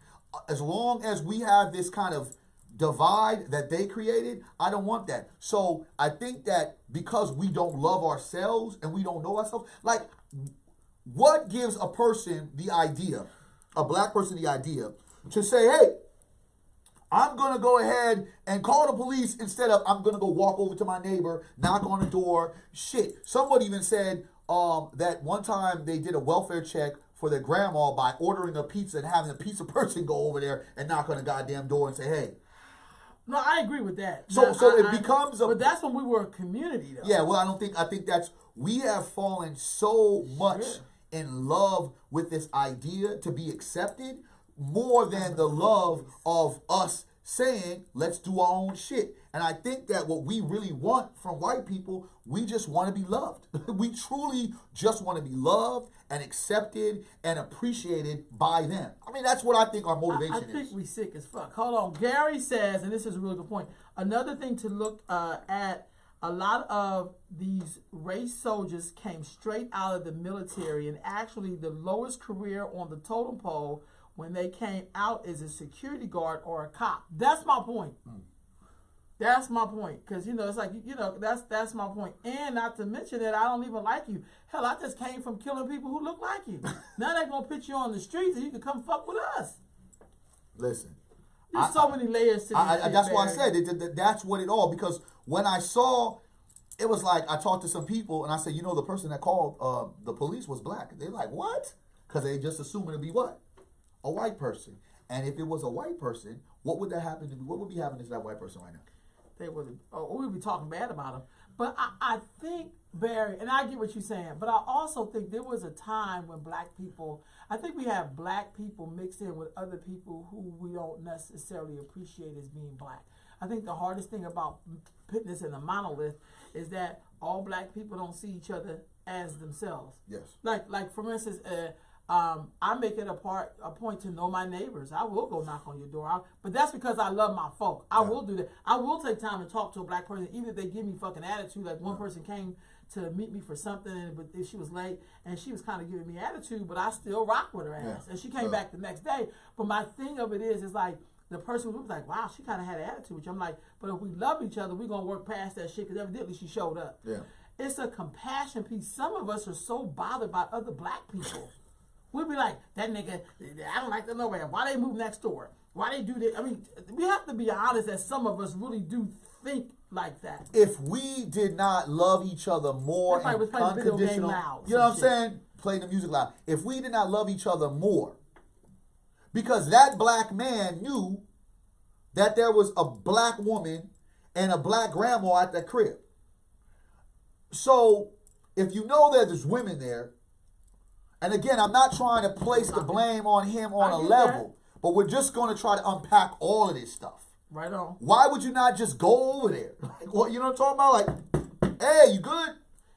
S2: As long as we have this kind of divide that they created, I don't want that. So I think that because we don't love ourselves and we don't know ourselves, like, what gives a person the idea, a black person the idea, to say, hey, I'm going to go ahead and call the police instead of I'm going to go walk over to my neighbor, knock on the door. Shit. Somebody even said that one time they did a welfare check for their grandma by ordering a pizza and having a pizza person go over there and knock on the goddamn door and say, hey.
S1: No, I agree with that.
S2: So it becomes a...
S1: But that's when we were a community, though.
S2: Yeah, well, I think that's... We have fallen so much in love with this idea to be accepted more than the love of us saying, let's do our own shit. And I think that what we really want from white people, we just want to be loved. We truly just want to be loved and accepted and appreciated by them. I mean, that's what I think our motivation is.
S1: I think we sick as fuck. Hold on. Gary says, and this is a really good point, another thing to look at, a lot of these race soldiers came straight out of the military, and actually the lowest career on the totem pole when they came out is a security guard or a cop. That's my point. That's my point. Because, it's like, that's my point. And not to mention that I don't even like you. Hell, I just came from killing people who look like you. Now they're going to put you on the streets and you can come fuck with us.
S2: Listen.
S1: There's so many layers to this shit,
S2: that's why I
S1: Barry.
S2: said that's what it all, because when I saw, it was like, I talked to some people and I said, the person that called the police was black. They're like, what? Because they just assume it'd be what? A white person. And if it was a white person, what would that happen to be? What would be happening to that white person right now?
S1: They would, we would be talking bad about them. But I think, Barry, and I get what you're saying, but I also think there was a time when black people, I think we have black people mixed in with other people who we don't necessarily appreciate as being black. I think the hardest thing about putting this in a monolith is that all black people don't see each other as themselves.
S2: Yes.
S1: Like for instance, I make it a point to know my neighbors. I will go knock on your door, but that's because I love my folk. I will do that. I will take time to talk to a black person, even if they give me fucking attitude. Like one person came to meet me for something, but she was late, and she was kind of giving me attitude, but I still rock with her ass. And she came back the next day. But my thing of it is like, the person was like, wow, she kind of had an attitude, which I'm like, but if we love each other, we're going to work past that shit, because evidently she showed up.
S2: Yeah.
S1: It's a compassion piece. Some of us are so bothered by other black people. We'll be like, that nigga, I don't like them nowhere. Why they move next door? Why they do that? I mean, we have to be honest that some of us really do think like that.
S2: If we did not love each other more and unconditional, you know what I'm saying? Play the music loud. If we did not love each other more, because that black man knew that there was a black woman and a black grandma at that crib. So if you know that there's women there, and again, I'm not trying to place the blame on him on a level, but we're just going to try to unpack all of this stuff.
S1: Right on.
S2: Why would you not just go over there? Like, what, you know what I'm talking about? Like, hey, you good?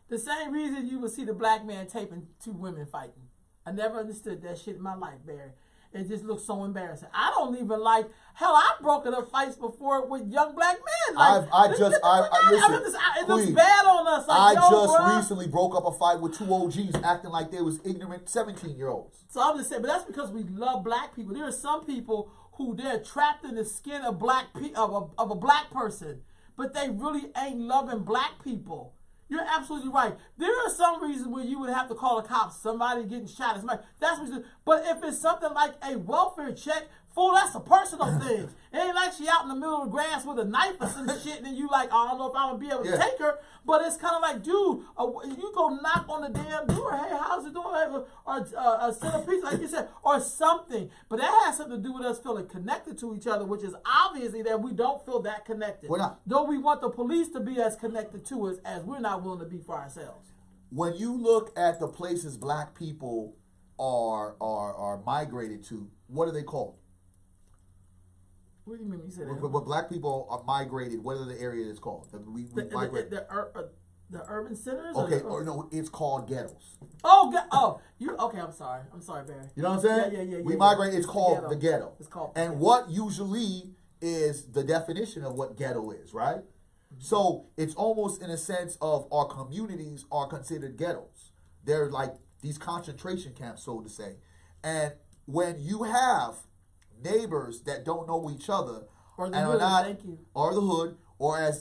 S1: The same reason you would see the black man taping two women fighting. I never understood that shit in my life, Barry. It just looks so embarrassing. I don't even like. Hell, I've broken up fights before with young black men. Like,
S2: listen,
S1: it looks bad on us. Like,
S2: recently broke up a fight with two OGs acting like they was ignorant 17-year-olds.
S1: So I'm just saying, but that's because we love black people. There are some people who they're trapped in the skin of of a black person, but they really ain't loving black people. You're absolutely right. There are some reasons where you would have to call the cops. Somebody getting shot. That's what. But if it's something like a welfare check, fool, that's a personal thing. It ain't like she out in the middle of the grass with a knife or some shit, and then you like, I don't know if I'm gonna be able to take her. But it's kind of like, dude, you go knock on the damn door. Hey, how's it doing? Or send a pizza, like you said, or something. But that has something to do with us feeling connected to each other, which is obviously that we don't feel that connected.
S2: We're not.
S1: Though we want the police to be as connected to us as we're not willing to be for ourselves.
S2: When you look at the places black people are migrated to, what are they called?
S1: What do you mean you said that?
S2: When black people are migrated, what are the area is called?
S1: The urban centers?
S2: Okay, or no, it's called ghettos.
S1: Okay, I'm sorry, Barry.
S2: You know what I'm saying?
S1: Yeah.
S2: We migrate, it's called the ghetto.
S1: It's called
S2: and what usually is the definition of what ghetto is, right? Mm-hmm. So it's almost in a sense of our communities are considered ghettos. They're like these concentration camps, so to say. And when you have neighbors that don't know each other,
S1: Or the
S2: and
S1: hood,
S2: are not,
S1: thank you.
S2: or the hood, or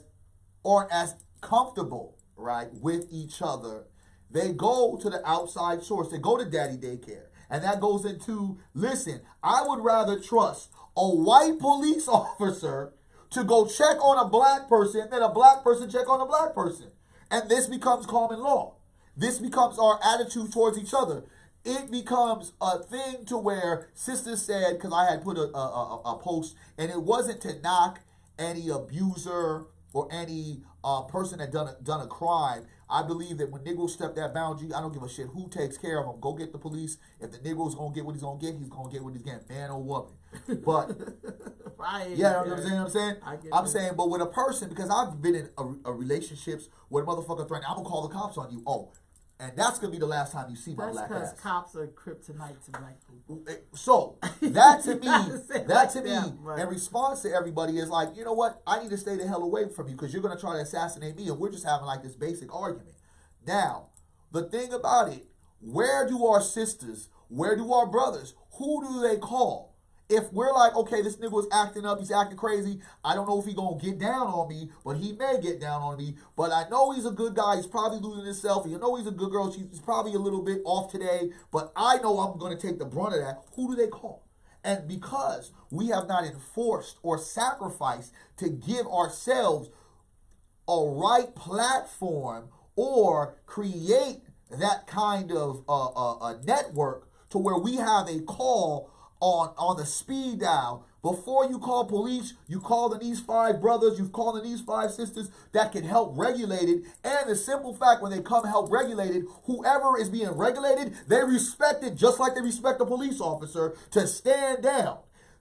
S2: aren't as comfortable, right, with each other, they go to the outside source. They go to daddy daycare. And that goes into, listen, I would rather trust a white police officer to go check on a black person than a black person check on a black person. And this becomes common law. This becomes our attitude towards each other. It becomes a thing to where sisters said, because I had put a post, and it wasn't to knock any abuser or any person that done a crime. I believe that when Negroes step that boundary, I don't give a shit who takes care of them. Go get the police. If the Negro's going to get what he's going to get what he's getting, man or woman. But,
S1: Right.
S2: yeah, you know what I'm saying? I'm
S1: it.
S2: saying, but with a person, because I've been in a relationships where a motherfucker threatened, I'm going to call the cops on you. Oh, and that's going to be the last time you see my
S1: That's
S2: black
S1: because
S2: ass.
S1: cops are kryptonite to black people.
S2: So that to me,
S1: right.
S2: in response to everybody is like, you know what? I need to stay the hell away from you because you're gonna try to assassinate me, and we're just having like this basic argument. Now, the thing about it, where do our sisters, where do our brothers, who do they call? If we're like, okay, this nigga was acting up, he's acting crazy, I don't know if he gonna get down on me, but he may get down on me, but I know he's a good guy, he's probably losing himself, you know he's a good girl, she's probably a little bit off today, but I know I'm gonna take the brunt of that. Who do they call? And because we have not enforced or sacrificed to give ourselves a right platform or create that kind of a network to where we have a call on the speed dial. Before you call police, you call in these 5 brothers, you've called in these 5 sisters that can help regulate it. And the simple fact, when they come help regulate it, whoever is being regulated, they respect it just like they respect a police officer to stand down.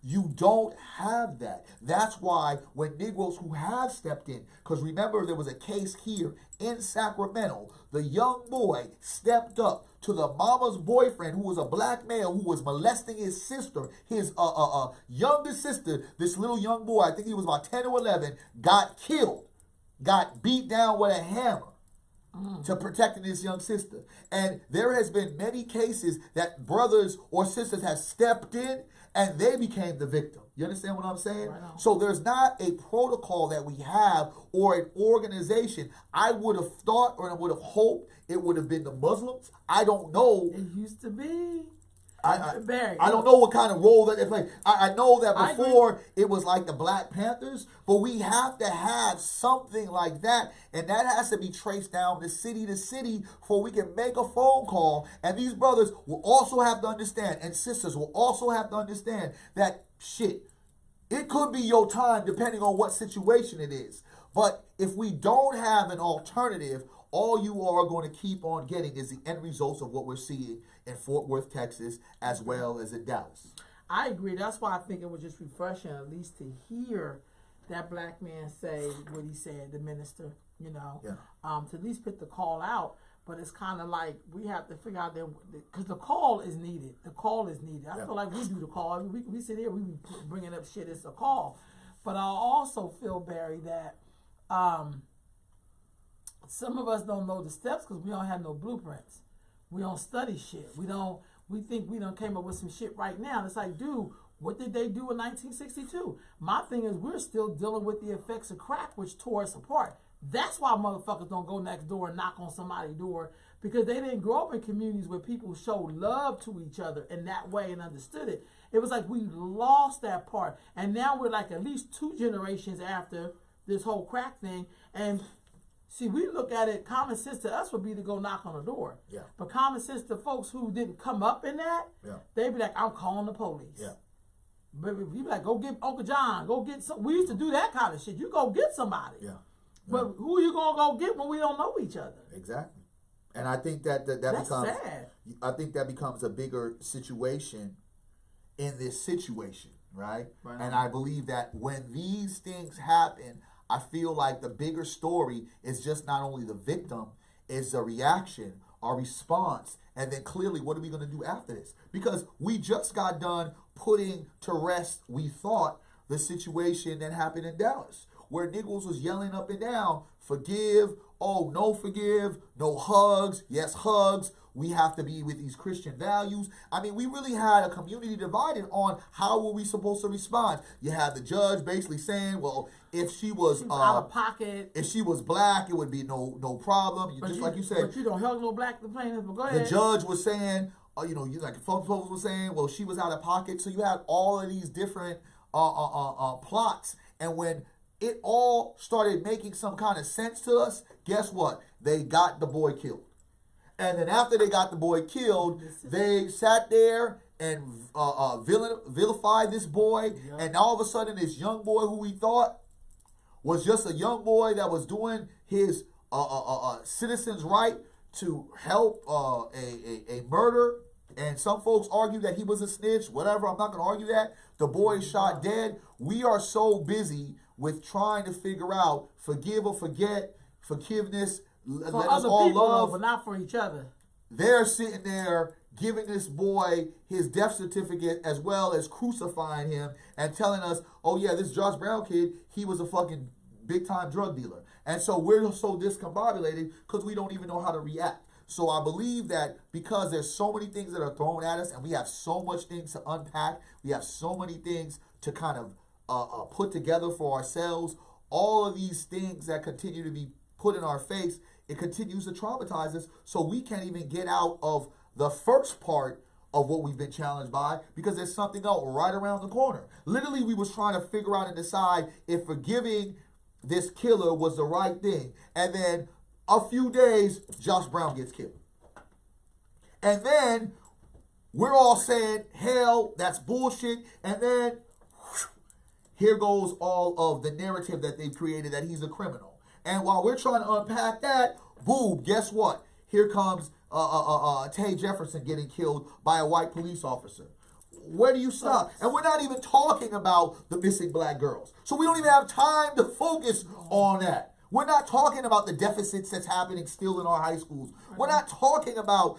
S2: You don't have that. That's why when Negroes who have stepped in, because remember there was a case here in Sacramento, the young boy stepped up to the mama's boyfriend who was a black male who was molesting his sister, his younger sister. This little young boy, I think he was about 10 or 11, got killed, got beat down with a hammer to protecting his young sister. And there has been many cases that brothers or sisters have stepped in and they became the victim. You understand what I'm saying?
S1: Right on.
S2: So there's not a protocol that we have or an organization. I would have thought or I would have hoped it would have been the Muslims. I don't know.
S1: It used to be.
S2: I don't know what kind of role that they play. I know that
S1: I
S2: before it was like the Black Panthers, but we have to have something like that, and that has to be traced down to city before we can make a phone call. And these brothers will also have to understand, and sisters will also have to understand that shit, it could be your time depending on what situation it is. But if we don't have an alternative, all you are going to keep on getting is the end results of what we're seeing in Fort Worth, Texas, as well as in Dallas.
S1: I agree. That's why I think it was just refreshing, at least to hear that black man say what he said, the minister, you know, to at least put the call out. But it's kind of like we have to figure out that, because the call is needed. The call is needed. I feel like we do the call. I mean, we sit here, we be bringing up shit. It's a call. But I also feel, Barry, that some of us don't know the steps because we don't have no blueprints. We don't study shit. We think we done came up with some shit right now. And it's like, dude, what did they do in 1962? My thing is we're still dealing with the effects of crack, which tore us apart. That's why motherfuckers don't go next door and knock on somebody's door, because they didn't grow up in communities where people showed love to each other in that way and understood it. It was like we lost that part. And now we're like at least 2 generations after this whole crack thing. And see, we look at it, common sense to us would be to go knock on the door.
S2: Yeah.
S1: But common sense to folks who didn't come up in that, they'd be like, I'm calling the police.
S2: Yeah.
S1: But you be like, go get Uncle John, go get some. We used to do that kind of shit. You go get somebody.
S2: Yeah.
S1: But who you gonna go get when we don't know each other?
S2: Exactly. And I think that
S1: That's
S2: becomes
S1: sad.
S2: I think that becomes a bigger situation in this situation, right? And I believe that when these things happen, I feel like the bigger story is just not only the victim, it's the reaction, our response, and then clearly what are we going to do after this? Because we just got done putting to rest, we thought, the situation that happened in Dallas, where Negroes was yelling up and down, forgive, oh, no forgive, no hugs, yes hugs, we have to be with these Christian values. I mean, we really had a community divided on how were we supposed to respond. You had the judge basically saying, well, if she was
S1: out of pocket,
S2: if she was black, it would be no problem. Like you said,
S1: but you don't help no black plaintiff. But go ahead.
S2: The judge was saying, like folks was saying, well, she was out of pocket. So you had all of these different plots, and when it all started making some kind of sense to us, guess what? They got the boy killed. And then after they got the boy killed, they sat there and vilified this boy. Yep. And all of a sudden, this young boy who we thought was just a young boy that was doing his citizen's right to help a murder. And some folks argue that he was a snitch. Whatever, I'm not going to argue that. The boy is shot dead. We are so busy with trying to figure out forgive or forget, forgiveness, let us all love,
S1: but not for each other.
S2: They're sitting there giving this boy his death certificate as well as crucifying him and telling us, oh yeah, this Josh Brown kid, he was a fucking big time drug dealer. And so we're so discombobulated because we don't even know how to react. So I believe that because there's so many things that are thrown at us and we have so much things to unpack, we have so many things to kind of put together for ourselves, all of these things that continue to be put in our face, it continues to traumatize us, so we can't even get out of the first part of what we've been challenged by because there's something else right around the corner. Literally, we was trying to figure out and decide if forgiving this killer was the right thing. And then a few days, Josh Brown gets killed. And then we're all saying, hell, that's bullshit. And then here goes all of the narrative that they've created that he's a criminal. And while we're trying to unpack that, boom, guess what? Here comes Tay Jefferson getting killed by a white police officer. Where do you stop? And we're not even talking about the missing black girls. So we don't even have time to focus on that. We're not talking about the deficits that's happening still in our high schools. We're not talking about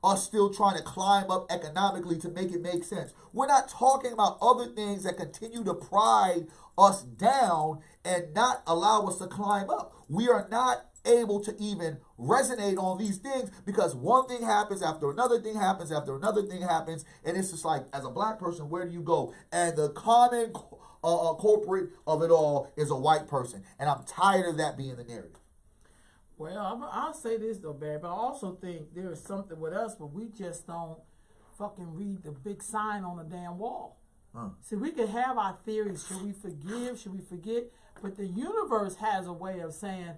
S2: us still trying to climb up economically to make it make sense. We're not talking about other things that continue to pride us down and not allow us to climb up. We are not able to even resonate on these things because one thing happens after another thing happens after another thing happens, and it's just like, as a black person, where do you go? And the common culprit of it all is a white person, and I'm tired of that being the narrative.
S1: Well, I'll say this though, Barry, but I also think there is something with us, but we just don't fucking read the big sign on the damn wall. See, we can have our theories. Should we forgive? Should we forget? But the universe has a way of saying,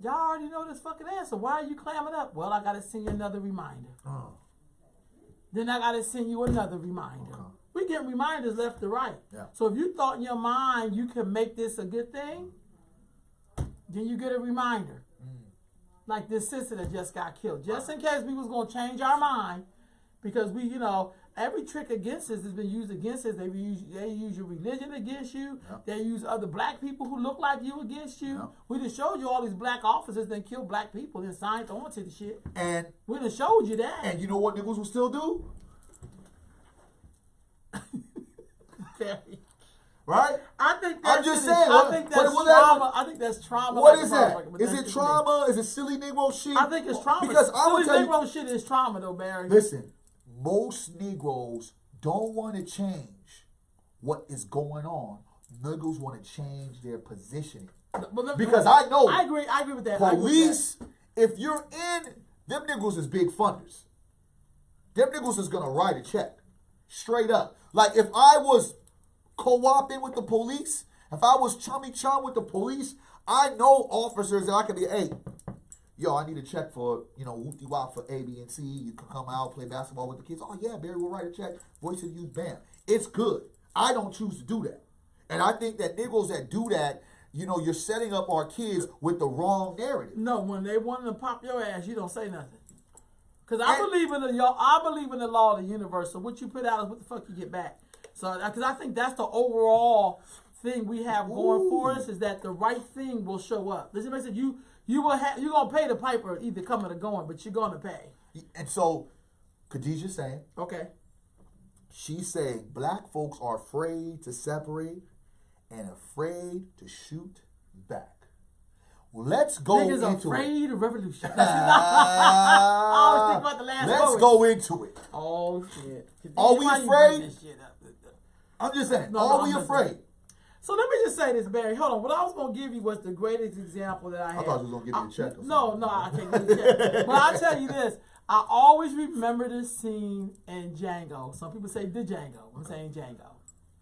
S1: y'all already know this fucking answer. Why are you clamming up? Well, I got to send you another reminder. Then I got to send you another reminder. We get reminders left to right.
S2: Yeah.
S1: So if you thought in your mind you can make this a good thing, then you get a reminder. Like this sister that just got killed. Just in case we was going to change our mind, because we, every trick against us has been used against us. They use your religion against you. Yep. They use other black people who look like you against you. Yep. We done showed you all these black officers that kill black people and signed on to the shit. And we done showed you that.
S2: And you know what niggas will still do? Right?
S1: I think
S2: I'm just saying.
S1: I think that's trauma. I think that's trauma.
S2: What is that? Is it trauma? Is it silly Negro shit?
S1: I think it's trauma.
S2: Because I would tell you,
S1: Negro shit is trauma, though, Barry.
S2: Listen, most Negroes don't want to change what is going on. Negroes want to change their positioning. Because I know.
S1: I agree with that.
S2: Police, if you're in, them Negroes is big funders. Them Negroes is going to write a check. Straight up. Like, if I was co-oping with the police, if I was chummy chum with the police, I know officers that I could be, hey, yo, I need a check for, whoopty wop for A, B, and C. You can come out, play basketball with the kids. Oh, yeah, Barry, we'll write a check. Voice of the youth, bam. It's good. I don't choose to do that. And I think that Negroes that do that, you're setting up our kids with the wrong narrative.
S1: No, when they want to pop your ass, you don't say nothing. Because I believe in the law of the universe. So what you put out is what the fuck you get back. So, because I think that's the overall thing we have going for us, is that the right thing will show up. Does it make sense? You're gonna pay the piper either coming or going, but you're gonna pay.
S2: And so, Khadijah's saying,
S1: okay,
S2: she's saying black folks are afraid to separate and afraid to shoot back. let's go
S1: Niggas
S2: into
S1: afraid
S2: it.
S1: of revolution. I always think about the last
S2: Let's
S1: poet.
S2: go into it.
S1: Oh shit!
S2: Are we
S1: Why you
S2: afraid?
S1: bring this shit up?
S2: I'm just saying,
S1: No,
S2: are
S1: no,
S2: we
S1: I'm
S2: afraid?
S1: So let me just say this, Barry. Hold on. What I was gonna give you was the greatest example that I had.
S2: I thought you was gonna give me a check or
S1: No,
S2: something.
S1: no, I can't give you a check. But I'll tell you this. I always remember this scene in Django. Some people say the Django. I'm saying Django.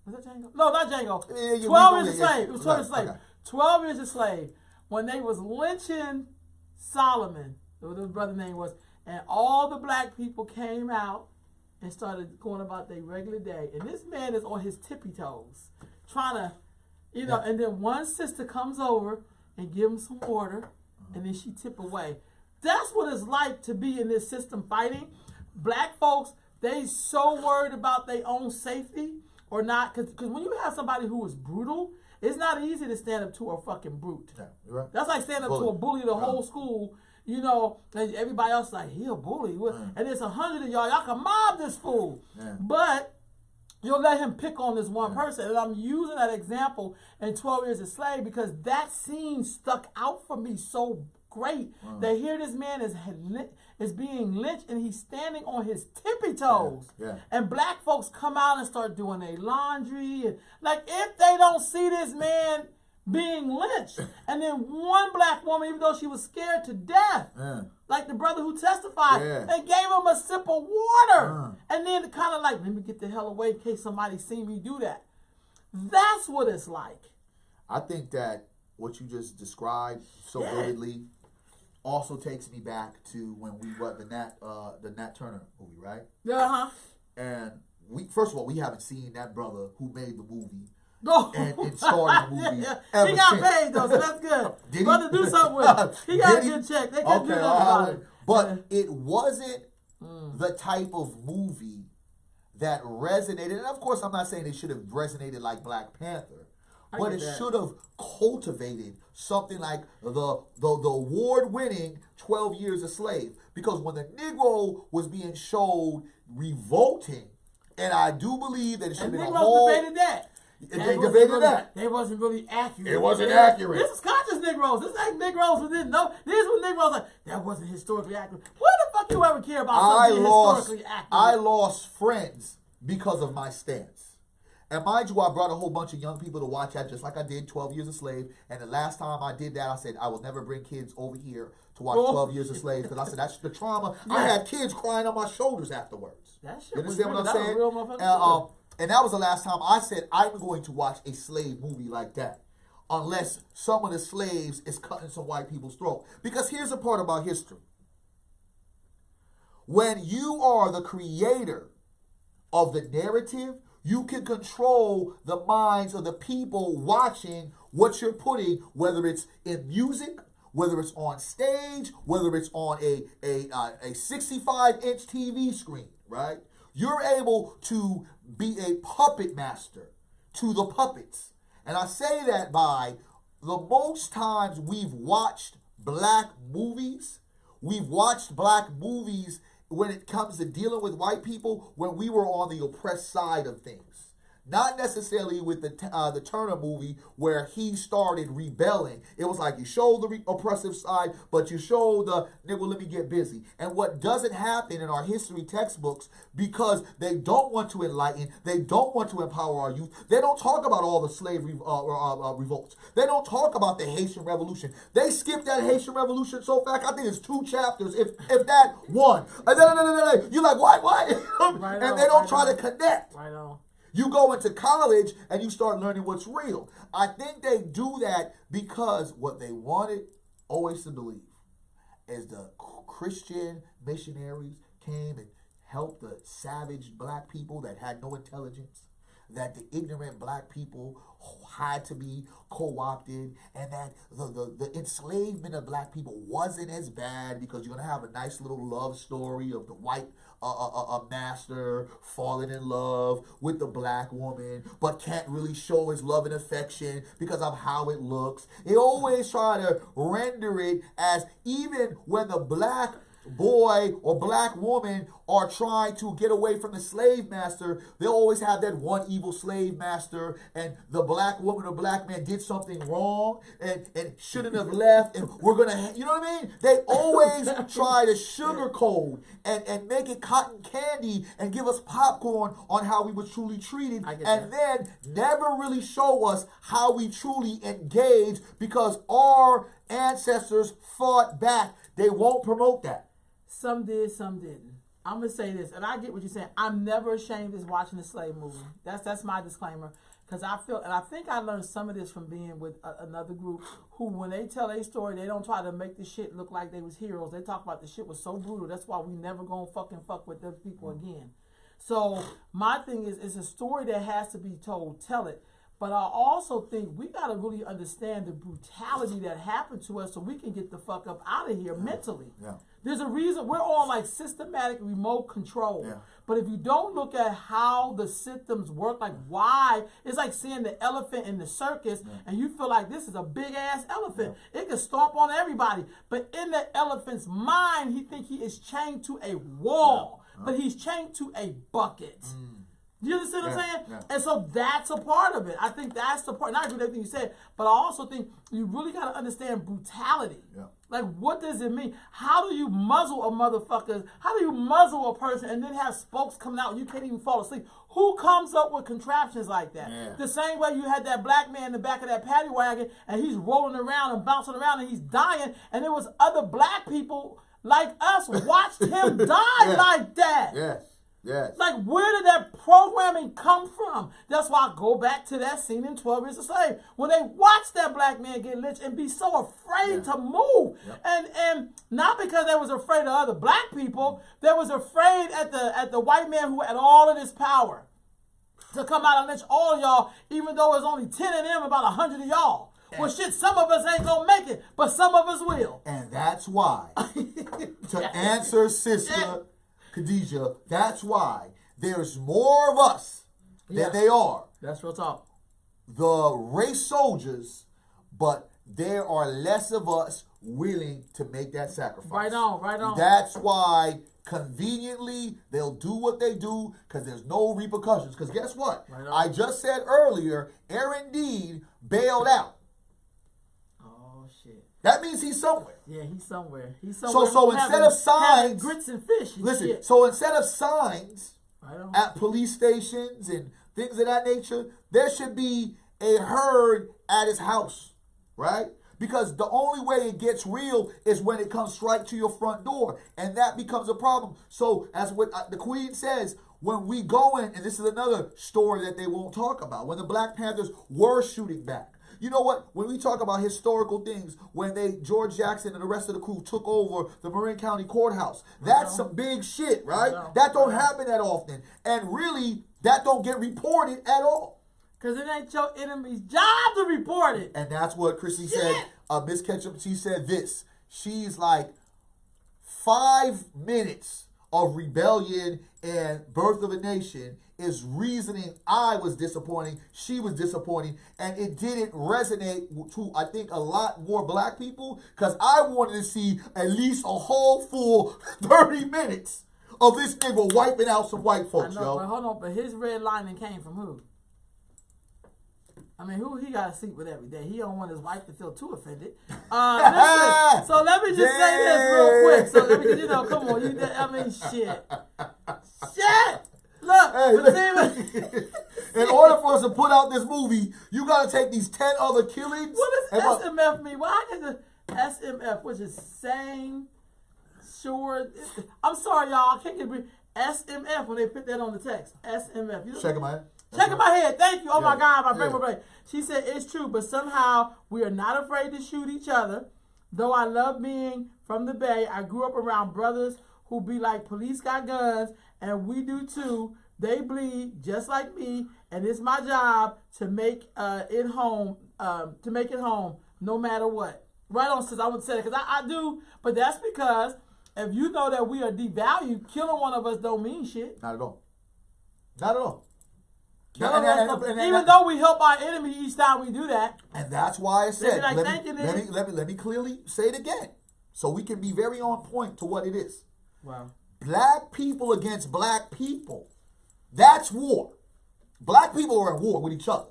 S1: Was that Django? No, not Django.
S2: Yeah,
S1: 12
S2: we
S1: Years a
S2: know, yeah.
S1: Slave. It was 12 Years a Slave.
S2: Okay.
S1: 12 Years a Slave. When they was lynching Solomon, what his brother name was, and all the black people came out and started going about their regular day. And this man is on his tippy toes, trying to, you know, and then one sister comes over and give him some water, and then she tip away. That's what it's like to be in this system fighting. Black folks, they so worried about their own safety or not, because when you have somebody who is brutal, it's not easy to stand up to a fucking brute.
S2: Yeah, you're right.
S1: That's like standing up to a bully the whole school, you know, and everybody else like, he a bully. And there's 100 of y'all can mob this fool.
S2: Yeah.
S1: But you'll let him pick on this one person. And I'm using that example in 12 Years a Slave because that scene stuck out for me so great. That here this man is being lynched and he's standing on his tippy toes.
S2: Yeah.
S1: And black folks come out and start doing their laundry. And like, if they don't see this man being lynched, and then one black woman, even though she was scared to death, like the brother who testified, and gave him a sip of water, and then kind of like, let me get the hell away in case somebody see me do that. That's what it's like.
S2: I think that what you just described so vividly also takes me back to when we were the Nat Turner movie, right? And we, first of all, we haven't seen that brother who made the movie and started the movie. Ever
S1: He got
S2: since.
S1: paid though, so that's good.
S2: Did he?
S1: Brother, do something with him. He got a
S2: Did he?
S1: good check. They can do
S2: Okay,
S1: nothing about it.
S2: but it wasn't the type of movie that resonated. And of course, I'm not saying it should have resonated like Black Panther, but it should have cultivated something like the award-winning 12 Years a Slave. Because when the Negro was being showed revolting, and I do believe that it should have been a whole...
S1: debated that.
S2: They debated that.
S1: They wasn't really accurate.
S2: It wasn't accurate.
S1: This is conscious Negroes. This ain't Negroes who didn't know. These were Negroes like, that wasn't historically accurate. What the fuck you ever care about something historically accurate?
S2: I lost friends because of my stance. And mind you, I brought a whole bunch of young people to watch that, just like I did 12 Years a Slave. And the last time I did that, I said, I will never bring kids over here to watch 12 Years a Slave. Because I said, that's the trauma. I had kids crying on my shoulders afterwards.
S1: That shit
S2: You understand what I'm
S1: that was
S2: saying?
S1: real motherfucker.
S2: And that was the last time I said, I'm going to watch a slave movie like that. Unless some of the slaves is cutting some white people's throat. Because here's the part about history. When you are the creator of the narrative, you can control the minds of the people watching what you're putting, whether it's in music, whether it's on stage, whether it's on a 65-inch TV screen, right? You're able to be a puppet master to the puppets. And I say that by the most times we've watched black movies when it comes to dealing with white people when we were on the oppressed side of things. Not necessarily with the Turner movie where he started rebelling. It was like you showed the oppressive side, but you showed the, nigga, let me get busy. And what doesn't happen in our history textbooks, because they don't want to enlighten, they don't want to empower our youth, they don't talk about all the slavery revolts. They don't talk about the Haitian Revolution. They skip that Haitian Revolution so fast, I think it's 2 chapters, if that one. You're like, what?
S1: Right
S2: and
S1: on,
S2: they don't
S1: right
S2: try
S1: on.
S2: to connect.
S1: Right on.
S2: You go into college and you start learning what's real. I think they do that because what they wanted always to believe is the Christian missionaries came and helped the savage black people that had no intelligence, that the ignorant black people had to be co-opted, and that the enslavement of black people wasn't as bad because you're going to have a nice little love story of the white a master falling in love with the black woman, but can't really show his love and affection because of how it looks. They always try to render it as, even when the black boy or black woman are trying to get away from the slave master, they'll always have that one evil slave master, and the black woman or black man did something wrong and shouldn't have left, and we're gonna, you know what I mean? They always try to sugarcoat and make it cotton candy and give us popcorn on how we were truly treated, and then never really show us how we truly engage, because our ancestors fought back. They won't promote that.
S1: Some did, some didn't. I'm gonna say this, and I get what you're saying. I'm never ashamed of watching the slave movie. That's my disclaimer, because I feel, and I think I learned some of this from being with another group who, when they tell a story, they don't try to make the shit look like they was heroes. They talk about the shit was so brutal. That's why we never gonna fuck with those people again. So my thing is, it's a story that has to be told. Tell it. But I also think we got to really understand the brutality that happened to us so we can get the fuck up out of here mentally.
S2: Yeah.
S1: There's a reason we're on like systematic remote control.
S2: Yeah.
S1: But if you don't look at how the systems work, like why, it's like seeing the elephant in the circus and you feel like this is a big ass elephant. It can stomp on everybody. But in the elephant's mind, he think he is chained to a wall, but he's chained to a bucket. You understand what I'm saying?
S2: Yeah.
S1: And so that's a part of it. I think that's the part. And I agree with everything you said, but I also think you really got to understand brutality.
S2: Yeah.
S1: Like, what does it mean? How do you muzzle a motherfucker? How do you muzzle a person and then have spokes coming out and you can't even fall asleep? Who comes up with contraptions like that?
S2: Yeah.
S1: The same way you had that black man in the back of that paddy wagon and he's rolling around and bouncing around and he's dying, and there was other black people like us watched him die like that.
S2: Yes. Yes.
S1: Like, where did that programming come from? That's why I go back to that scene in 12 Years a Slave. When they watched that black man get lynched and be so afraid to move. And not because they was afraid of other black people, they was afraid at the white man who had all of this power to come out and lynch all of y'all, even though there's only 10 of them, about 100 of y'all. Well, shit, some of us ain't gonna make it, but some of us will.
S2: And that's why, to answer Sister Khadijah, that's why there's more of us than they are.
S1: That's real talk.
S2: The race soldiers, but there are less of us willing to make that sacrifice.
S1: Right on.
S2: That's why conveniently they'll do what they do, because there's no repercussions. Because guess what?
S1: Right on.
S2: I just said earlier, Aaron Dean bailed out.
S1: Oh, shit.
S2: That means he's somewhere.
S1: Yeah, he's somewhere. So
S2: instead of signs,
S1: grits and fish.
S2: Listen,
S1: shit.
S2: so instead of signs
S1: Right on.
S2: at police stations and things of that nature, there should be a herd at his house, right? Because the only way it gets real is when it comes right to your front door, and that becomes a problem. So as what the Queen says, when we go in, and this is another story that they won't talk about, when the Black Panthers were shooting back. You know what? When we talk about historical things, when George Jackson and the rest of the crew took over the Marin County Courthouse, that's some big shit, right? That don't happen that often. And really, that don't get reported at all.
S1: Because it ain't your enemy's job to report it.
S2: And that's what Chrissy said. Miss Ketchup, she said this. She's like, 5 minutes of rebellion and birth of a nation is reasoning I was disappointing, she was disappointing, and it didn't resonate to, I think, a lot more black people, because I wanted to see at least a whole full 30 minutes of this nigga wiping out some white folks,
S1: I know, but hold on, but his red lining came from who? I mean, who he got a seat with every day? He don't want his wife to feel too offended. Listen, so let me just say this real quick. So let me, come on, shit. Look,
S2: in order for us to put out this movie, you gotta take these 10 other killings.
S1: What does SMF mean? Why is it SMF, which is same, sure? I'm sorry, y'all. I can't get SMF when they put that on the text. SMF. You
S2: Shaking my head.
S1: Shaking my head. Thank you. Oh my God, my brain. She said it's true, but somehow we are not afraid to shoot each other. Though I love being from the Bay, I grew up around brothers who be like, police got guns, and we do too. They bleed just like me, and it's my job to make it home. To make it home, no matter what. Right on, sis. I would say that because I do, but that's because if you know that we are devalued, killing one of us don't mean shit.
S2: Not at all. Not at all.
S1: Even though we help our enemy each time we do that.
S2: And that's why I said,
S1: like,
S2: let me clearly say it again. So we can be very on point to what it is.
S1: Wow.
S2: Black people against black people. That's war. Black people are at war with each other.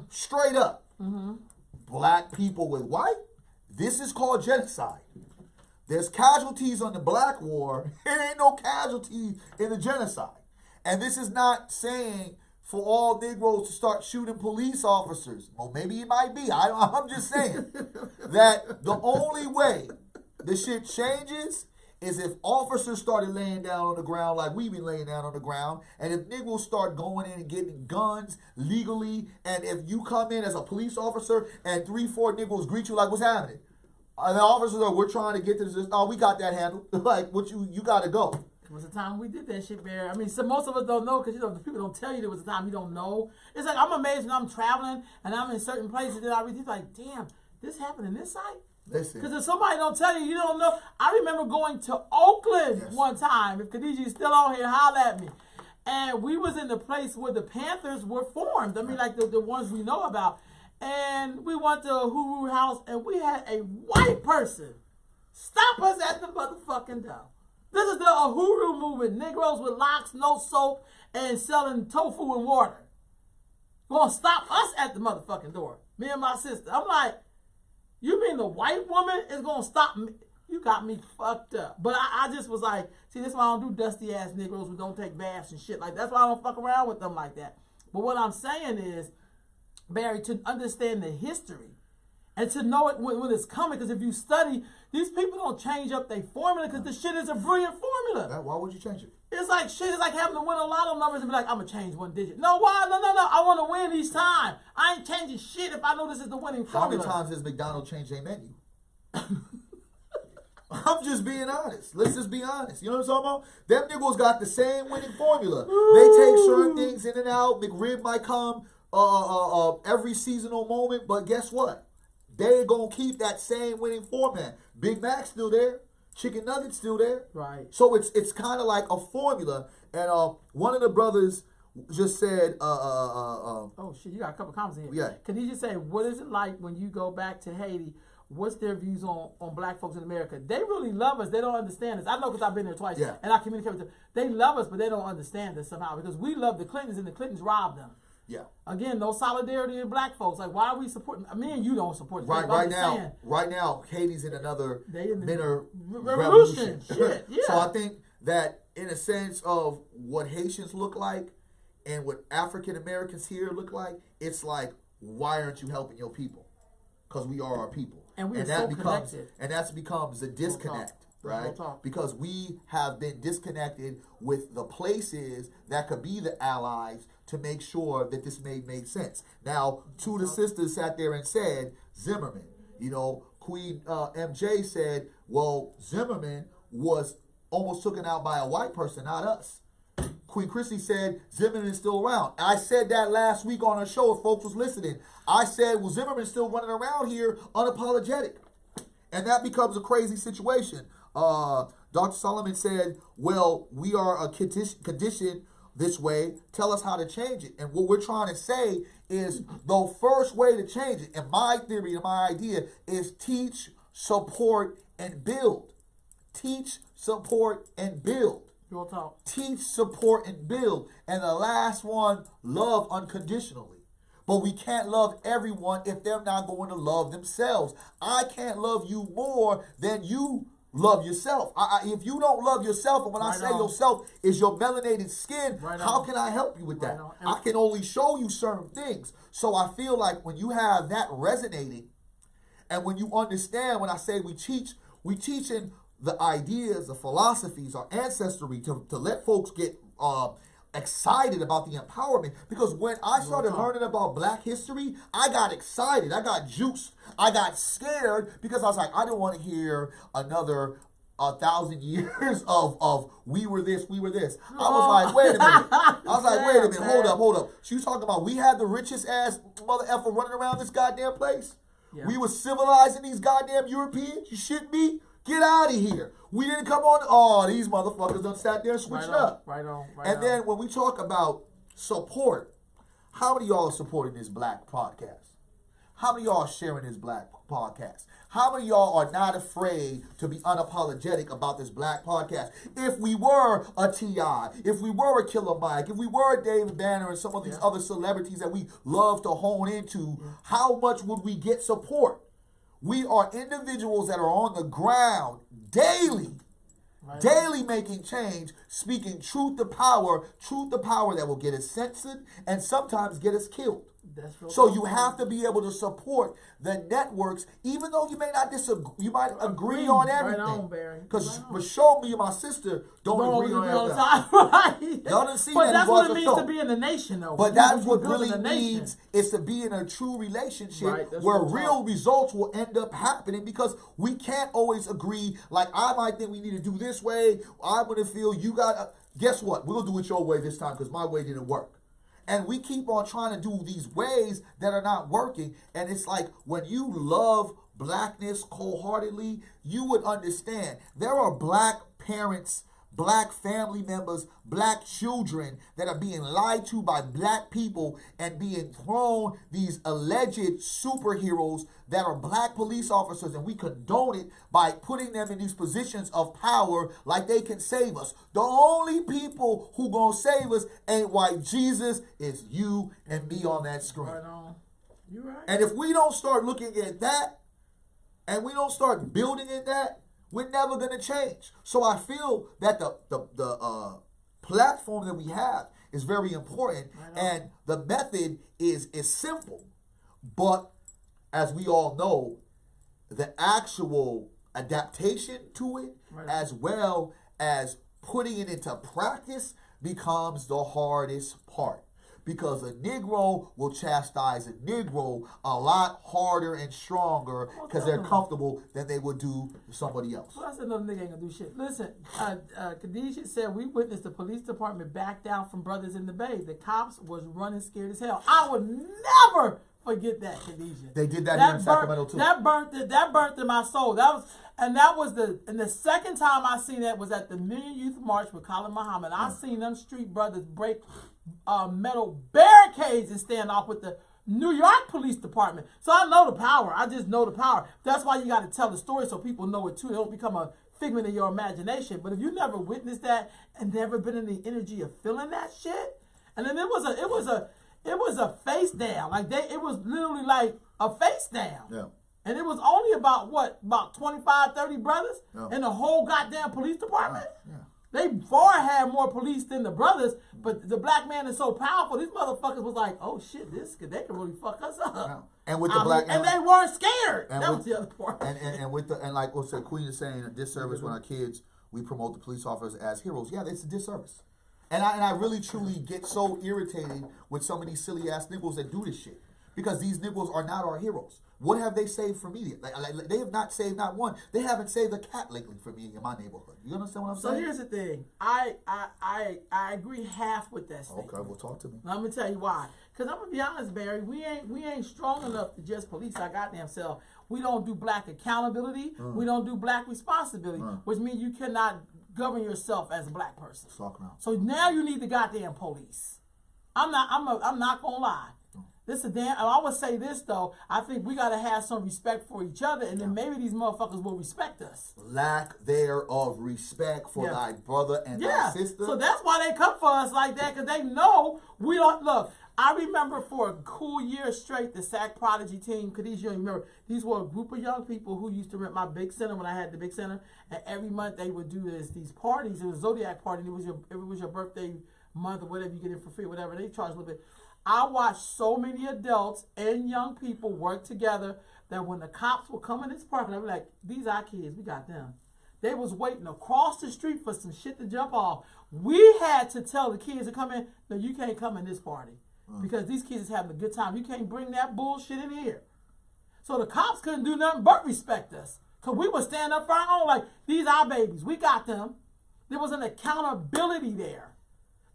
S2: Straight up. Black people with white, this is called genocide. There's casualties on the black war. There ain't no casualties in the genocide. And this is not saying for all Negroes to start shooting police officers. Well, maybe it might be. I'm just saying that the only way the shit changes is if officers started laying down on the ground like we've been laying down on the ground, and if Negroes start going in and getting guns legally, and if you come in as a police officer and 3-4 Negroes greet you like, what's happening? And the officers are, we're trying to get to this. Oh, we got that handled. Like, what you got to go.
S1: It was a time we did that shit, Barry. I mean, so most of us don't know because, the people don't tell you there was a time you don't know. It's like, I'm amazed when I'm traveling and I'm in certain places that I read, it's like, damn, this happened in this site?
S2: Listen.
S1: Because if somebody don't tell you, you don't know. I remember going to Oakland one time. If Khadijah's still on here, holler at me. And we was in the place where the Panthers were formed. I mean, like the ones we know about. And we went to a Huru house, and we had a white person stop us at the motherfucking door. This is the Uhuru movement. Negroes with locks, no soap, and selling tofu and water. Gonna stop us at the motherfucking door. Me and my sister. I'm like, you mean the white woman is gonna stop me? You got me fucked up. But I just was like, see, this is why I don't do dusty ass Negroes who don't take baths and shit. Like, that's why I don't fuck around with them like that. But what I'm saying is, Barry, to understand the history and to know it when it's coming, because if you study, these people don't change up their formula because the shit is a brilliant formula.
S2: Why would you change it?
S1: It's like shit. It's like having to win a lotto numbers and be like, I'm gonna change one digit. No, why? No. I want to win each time. I ain't changing shit if I know this is the winning formula.
S2: How many times has McDonald's changed their menu? I'm just being honest. Let's just be honest. You know what I'm talking about? Them niggas got the same winning formula. They take certain things in and out. McRib might come every seasonal moment, but guess what? They gonna keep that same winning format. Big Mac's still there. Chicken nuggets still there.
S1: Right.
S2: So it's kind of like a formula. And one of the brothers just said,
S1: oh shit, you got a couple comments in here.
S2: Yeah.
S1: Can you just say, what is it like when you go back to Haiti? What's their views on black folks in America? They really love us. They don't understand us. I know because I've been there twice.
S2: Yeah.
S1: And I communicate with them. They love us, but they don't understand us somehow because we love the Clintons and the Clintons robbed them.
S2: Yeah.
S1: Again, no solidarity in black folks. Like, why are we supporting? Me and you don't support.
S2: Right now, Haiti's in another
S1: revolution. Shit. Yeah.
S2: So I think that in a sense of what Haitians look like and what African Americans here look like, it's like, why aren't you helping your people? Because we are our people.
S1: And
S2: that becomes a disconnect, right?
S1: Talk.
S2: Because we have been disconnected with the places that could be the allies to make sure that this made sense. Now, two of the sisters sat there and said, Zimmerman. You know, Queen MJ said, well, Zimmerman was almost taken out by a white person, not us. Queen Chrissy said, Zimmerman is still around. I said that last week on our show, if folks was listening. I said, well, Zimmerman's still running around here unapologetic. And that becomes a crazy situation. Dr. Solomon said, well, we are a conditioned this way. Tell us how to change it. And what we're trying to say is the first way to change it, and my theory and my idea, is teach, support, and build. Teach, support, and build.
S1: Real talk.
S2: Teach, support, and build. And the last one, love unconditionally. But we can't love everyone if they're not going to love themselves. I can't love you more than you love yourself. If you don't love yourself, and when I say yourself is your melanated skin, how can I help you with that? I can only show you certain things. So I feel like when you have that resonating, and when you understand, when I say we teaching the ideas, the philosophies, our ancestry to let folks get excited about the empowerment. Because when I started learning about black history, I got excited. I got juiced. I got scared because I was like, I don't want to hear another 1,000 years of we were this, we were this. I was like, wait a minute. Hold up. She was talking about we had the richest ass mother effer running around this goddamn place. Yeah. We were civilizing these goddamn Europeans. You shit me? Get out of here. We didn't come on. Oh, these motherfuckers done sat there and switched up.
S1: Right on.
S2: Then when we talk about support, how many of y'all are supporting this black podcast? How many of y'all are sharing this black podcast? How many of y'all are not afraid to be unapologetic about this black podcast? If we were a T.I., if we were a Killer Mike, if we were a David Banner and some of these other celebrities that we love to hone into, how much would we get support? We are individuals that are on the ground daily, daily making change, speaking truth to power that will get us censored and sometimes get us killed. So you have to be able to support the networks, even though you may not disagree. You might agree on everything. Because Michelle, me and my sister don't agree on everything.
S1: Right.
S2: Y'all didn't see
S1: but
S2: that.
S1: that's what it means to be in the nation, though.
S2: But that's what really means is to be in a true relationship where real results will end up happening, because we can't always agree. Like, I might think we need to do this way. I'm going to feel you got. Guess what? We'll do it your way this time because my way didn't work. And we keep on trying to do these ways that are not working. And it's like, when you love blackness wholeheartedly, you would understand there are black parents, black family members, black children that are being lied to by black people and being thrown these alleged superheroes that are black police officers, and we condone it by putting them in these positions of power like they can save us. The only people who gonna save us ain't white Jesus, it's you and me on that screen.
S1: Right on. You're right.
S2: And if we don't start looking at that, and we don't start building at that, we're never going to change. So I feel that the platform that we have is very important, and the method is simple. But as we all know, the actual adaptation to it, as well as putting it into practice, becomes the hardest part. Because a Negro will chastise a Negro a lot harder and stronger because they're comfortable than they would do somebody else.
S1: Well, that's another nigga ain't gonna do shit. Listen, Khadijah said we witnessed the police department back down from brothers in the Bay. The cops was running scared as hell. I would never forget that, Khadijah.
S2: They did that here in Sacramento too.
S1: That burnt in my soul. And the second time I seen that was at the Million Youth March with Colin Muhammad. I seen them street brothers break metal barricades and stand off with the New York Police Department. So I know the power. I just know the power. That's why you got to tell the story so people know it too. It don't become a figment of your imagination. But if you never witnessed that and never been in the energy of feeling that shit, and then it was a face down. It was literally like a face down.
S2: Yeah.
S1: And it was only about 25, 30 brothers in the whole goddamn police department.
S2: Yeah.
S1: They far had more police than the brothers, but the black man is so powerful. These motherfuckers was like, "Oh shit, they can really fuck us up."
S2: Yeah. And with the
S1: and they weren't scared. That was the other part.
S2: And like what Queen is saying, a disservice when our kids, we promote the police officers as heroes. Yeah, it's a disservice. And I really truly get so irritated with some of these silly ass niggas that do this shit, because these niggas are not our heroes. What have they saved for me? Like, they have not saved not one. They haven't saved a cat lately for me in my neighborhood. You understand what I'm saying?
S1: So here's the thing. I agree half with that statement.
S2: Okay, well, talk to me.
S1: Now, I'm gonna tell you why. Cause I'm gonna be honest, Barry. We ain't strong enough to just police our goddamn self. We don't do black accountability. We don't do black responsibility, which means you cannot govern yourself as a black person. So now you need the goddamn police. I'm not gonna lie. I always say this though. I think we gotta have some respect for each other, and then maybe these motherfuckers will respect us.
S2: Lack thereof respect for thy brother and thy sister.
S1: So that's why they come for us like that, because they know we don't look. I remember for a cool year straight, the SAC Prodigy team, Khadijah, you remember, these were a group of young people who used to rent my big center when I had the big center, and every month they would do these parties. It was a Zodiac party, and it was your birthday month or whatever, you get it for free, whatever. They charge a little bit. I watched so many adults and young people work together that when the cops would come in this park, I'd be like, these are kids, we got them. They was waiting across the street for some shit to jump off. We had to tell the kids to come in, no, you can't come in this party. Because these kids is having a good time. You can't bring that bullshit in here. So the cops couldn't do nothing but respect us. Because we would stand up for our own, like, these are our babies. We got them. There was an accountability there.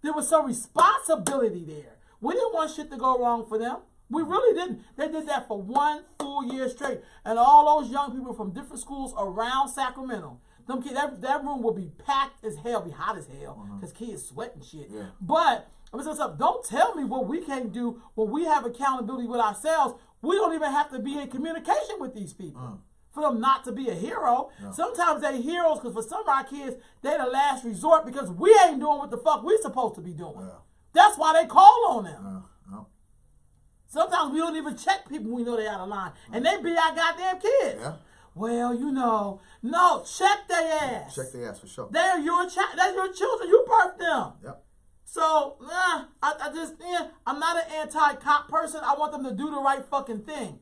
S1: There was some responsibility there. We didn't want shit to go wrong for them. We really didn't. They did that for 1 full year straight. And all those young people from different schools around Sacramento, them kids, that room will be packed as hell, be hot as hell, because kids sweating shit. Yeah. But, don't tell me what we can't do when we have accountability with ourselves. We don't even have to be in communication with these people for them not to be a hero.
S2: No.
S1: Sometimes they heroes because for some of our kids, they the last resort because we ain't doing what the fuck we supposed to be doing.
S2: Yeah.
S1: That's why they call on them.
S2: No.
S1: Sometimes we don't even check people we know they out of line. And they be our goddamn kids.
S2: Yeah.
S1: Well, no, check their ass.
S2: Check their ass for sure.
S1: They're your that's your children. You birthed them.
S2: Yep.
S1: So, I'm not an anti-cop person. I want them to do the right fucking thing.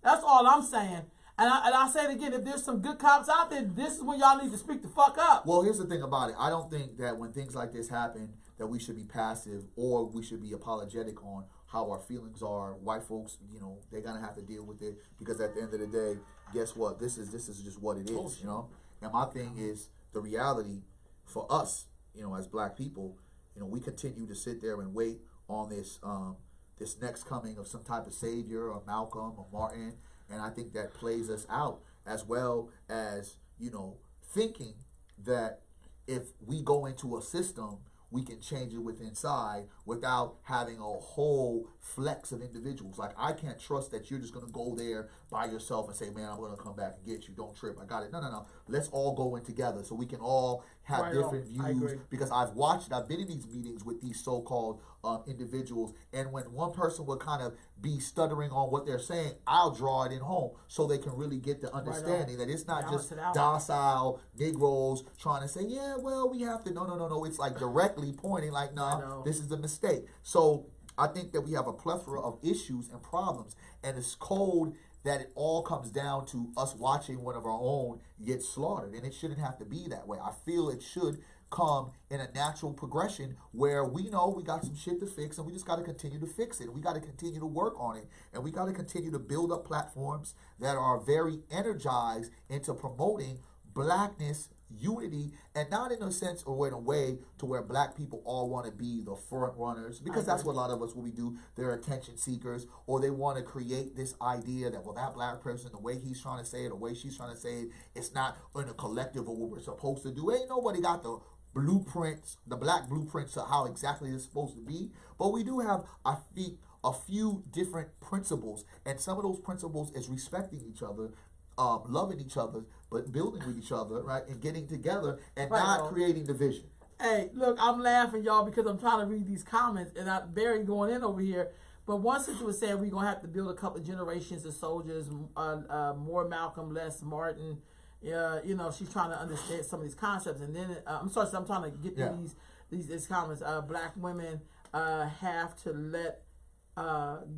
S1: That's all I'm saying. And I say it again, if there's some good cops out there, this is when y'all need to speak the fuck up.
S2: Well, here's the thing about it. I don't think that when things like this happen, that we should be passive or we should be apologetic on how our feelings are. White folks, they're gonna have to deal with it because at the end of the day, guess what? This is just what it is, And my thing is the reality for us, as black people, we continue to sit there and wait on this this next coming of some type of savior or Malcolm or Martin, and I think that plays us out as well as thinking that if we go into a system, we can change it with inside without having a whole flex of individuals. Like, I can't trust that you're just going to go there by yourself and say, man, I'm going to come back and get you. Don't trip. I got it. No. Let's all go in together so we can all have different views. Because I've been in these meetings with these so-called individuals, and when one person will kind of be stuttering on what they're saying, I'll draw it in home so they can really get the understanding that it's not just docile Negroes trying to say, yeah, well, we have to. No. It's like directly pointing like, nah, this is a mistake. So I think that we have a plethora of issues and problems, and it's cold that it all comes down to us watching one of our own get slaughtered, and it shouldn't have to be that way. I feel it should come in a natural progression where we know we got some shit to fix, and we just got to continue to fix it. We got to continue to work on it, and we got to continue to build up platforms that are very energized into promoting blackness, unity, and not in a sense or in a way to where black people all want to be the front runners, because that's what a lot of us, what we do, they're attention seekers, or they want to create this idea that, well, that black person, the way he's trying to say it, the way she's trying to say it, it's not in a collective of what we're supposed to do. Ain't nobody got the blueprints, the black blueprints of how exactly it's supposed to be, but we do have, I think, a few different principles, and some of those principles is respecting each other, loving each other, but building with each other, right, and getting together and not creating division.
S1: Hey, look, I'm laughing, y'all, because I'm trying to read these comments, and Barry going in over here. But one sister was saying we're gonna have to build a couple of generations of soldiers, more Malcolm, less Martin. She's trying to understand some of these concepts, and then I'm trying to get to these comments. Black women have to let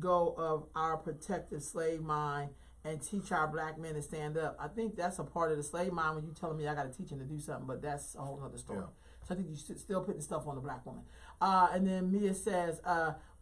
S1: go of our protective slave mind and teach our black men to stand up. I think that's a part of the slave mind when you telling me I got to teach them to do something, but that's a whole other story. Yeah. So I think you're still putting stuff on the black woman. And then Mia says,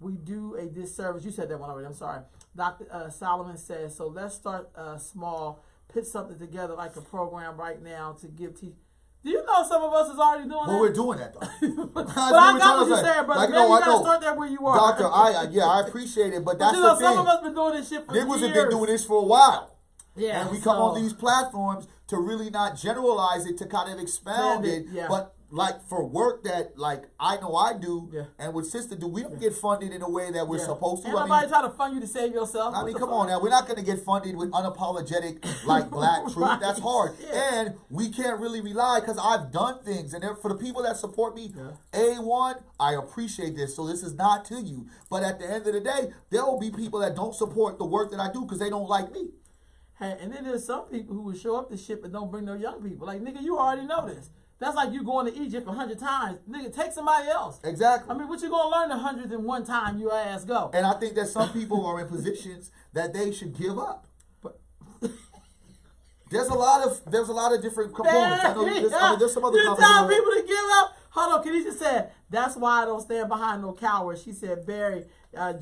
S1: we do a disservice. You said that one already. I'm sorry. Dr. Solomon says, so let's start small, put something together like a program right now to give teachers. Do you know some of us is already doing that?
S2: Well, we're doing that, though.
S1: But I got what you're saying, brother. Maybe you got to start there where you are.
S2: Doctor, I appreciate it, but that's the thing.
S1: Some of us been doing this shit for years.
S2: Niggas have been doing this for a while.
S1: Yeah.
S2: And we come on these platforms to really not generalize it, to kind of expound it. Yeah. But like for work that like I know I do and what sister do, we don't get funded in a way that we're supposed to.
S1: Ain't nobody trying to fund you to save yourself.
S2: I mean, come on now. We're not going to get funded with unapologetic like black truth. Right. That's hard. Yeah. And we can't really rely because I've done things. And for the people that support me, A1, I appreciate this. So this is not to you. But at the end of the day, there will be people that don't support the work that I do because they don't like me.
S1: Hey, and then there's some people who will show up to shit but don't bring their young people. Like, nigga, you already know this. That's like you going to Egypt 100 times. Nigga, take somebody else.
S2: Exactly.
S1: I mean, what you going to learn 101 time your ass go?
S2: And I think that some people are in positions that they should give up. But there's a lot of different components. I know there's some other
S1: components. You tell people to give up? Hold on, Kenisha said, that's why I don't stand behind no cowards. She said, Barry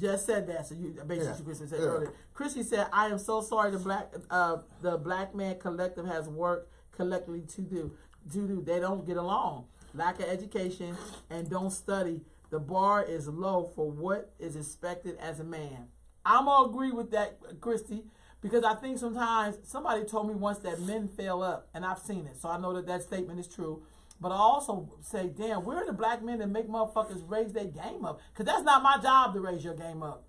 S1: just said that. So you basically Chrissy said earlier. Chrissy said, I am so sorry the Black Man Collective has work collectively to do. They don't get along. Lack of education and don't study. The bar is low for what is expected as a man. I'm going to agree with that, Christy, because I think sometimes somebody told me once that men fail up, and I've seen it. So I know that statement is true. But I also say, damn, where are the black men that make motherfuckers raise their game up? Because that's not my job to raise your game up.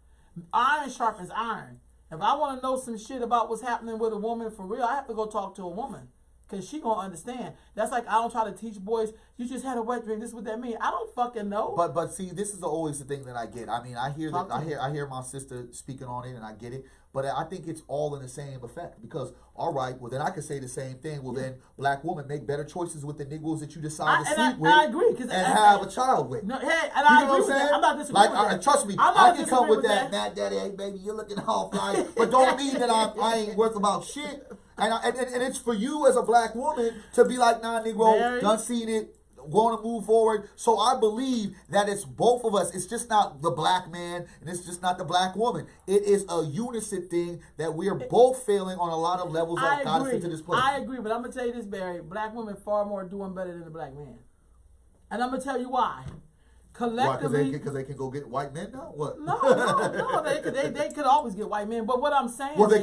S1: Iron sharpens iron. If I want to know some shit about what's happening with a woman for real, I have to go talk to a woman. Because she gonna understand. That's like I don't try to teach boys, you just had a wet dream, this is what that mean. I don't fucking know.
S2: But see, this is always the thing that I get. I mean, I hear my sister speaking on it, and I get it. But I think it's all in the same effect. Because, all right, well, then I could say the same thing. Well, then, black women, make better choices with the niggas that you decide to sleep with.
S1: I agree.
S2: And have a child with.
S1: No, hey, and I agree with that. I'm not disagreeing with that.
S2: Trust me, I can come with that. Mad daddy, hey, baby, you're looking all fly. But don't mean that I ain't worth about shit. And it's for you as a black woman to be like, nah, Negro, done seen it, want to move forward. So I believe that it's both of us. It's just not the black man and it's just not the black woman. It is a unison thing that we are both failing on a lot of levels that got us into this place.
S1: I agree, but I'm going to tell you this, Barry. Black women far more doing better than the black man. And I'm going to tell you why. Collectively,
S2: because they can go get white men now. What?
S1: No. They could always get white men. But what I'm saying,
S2: they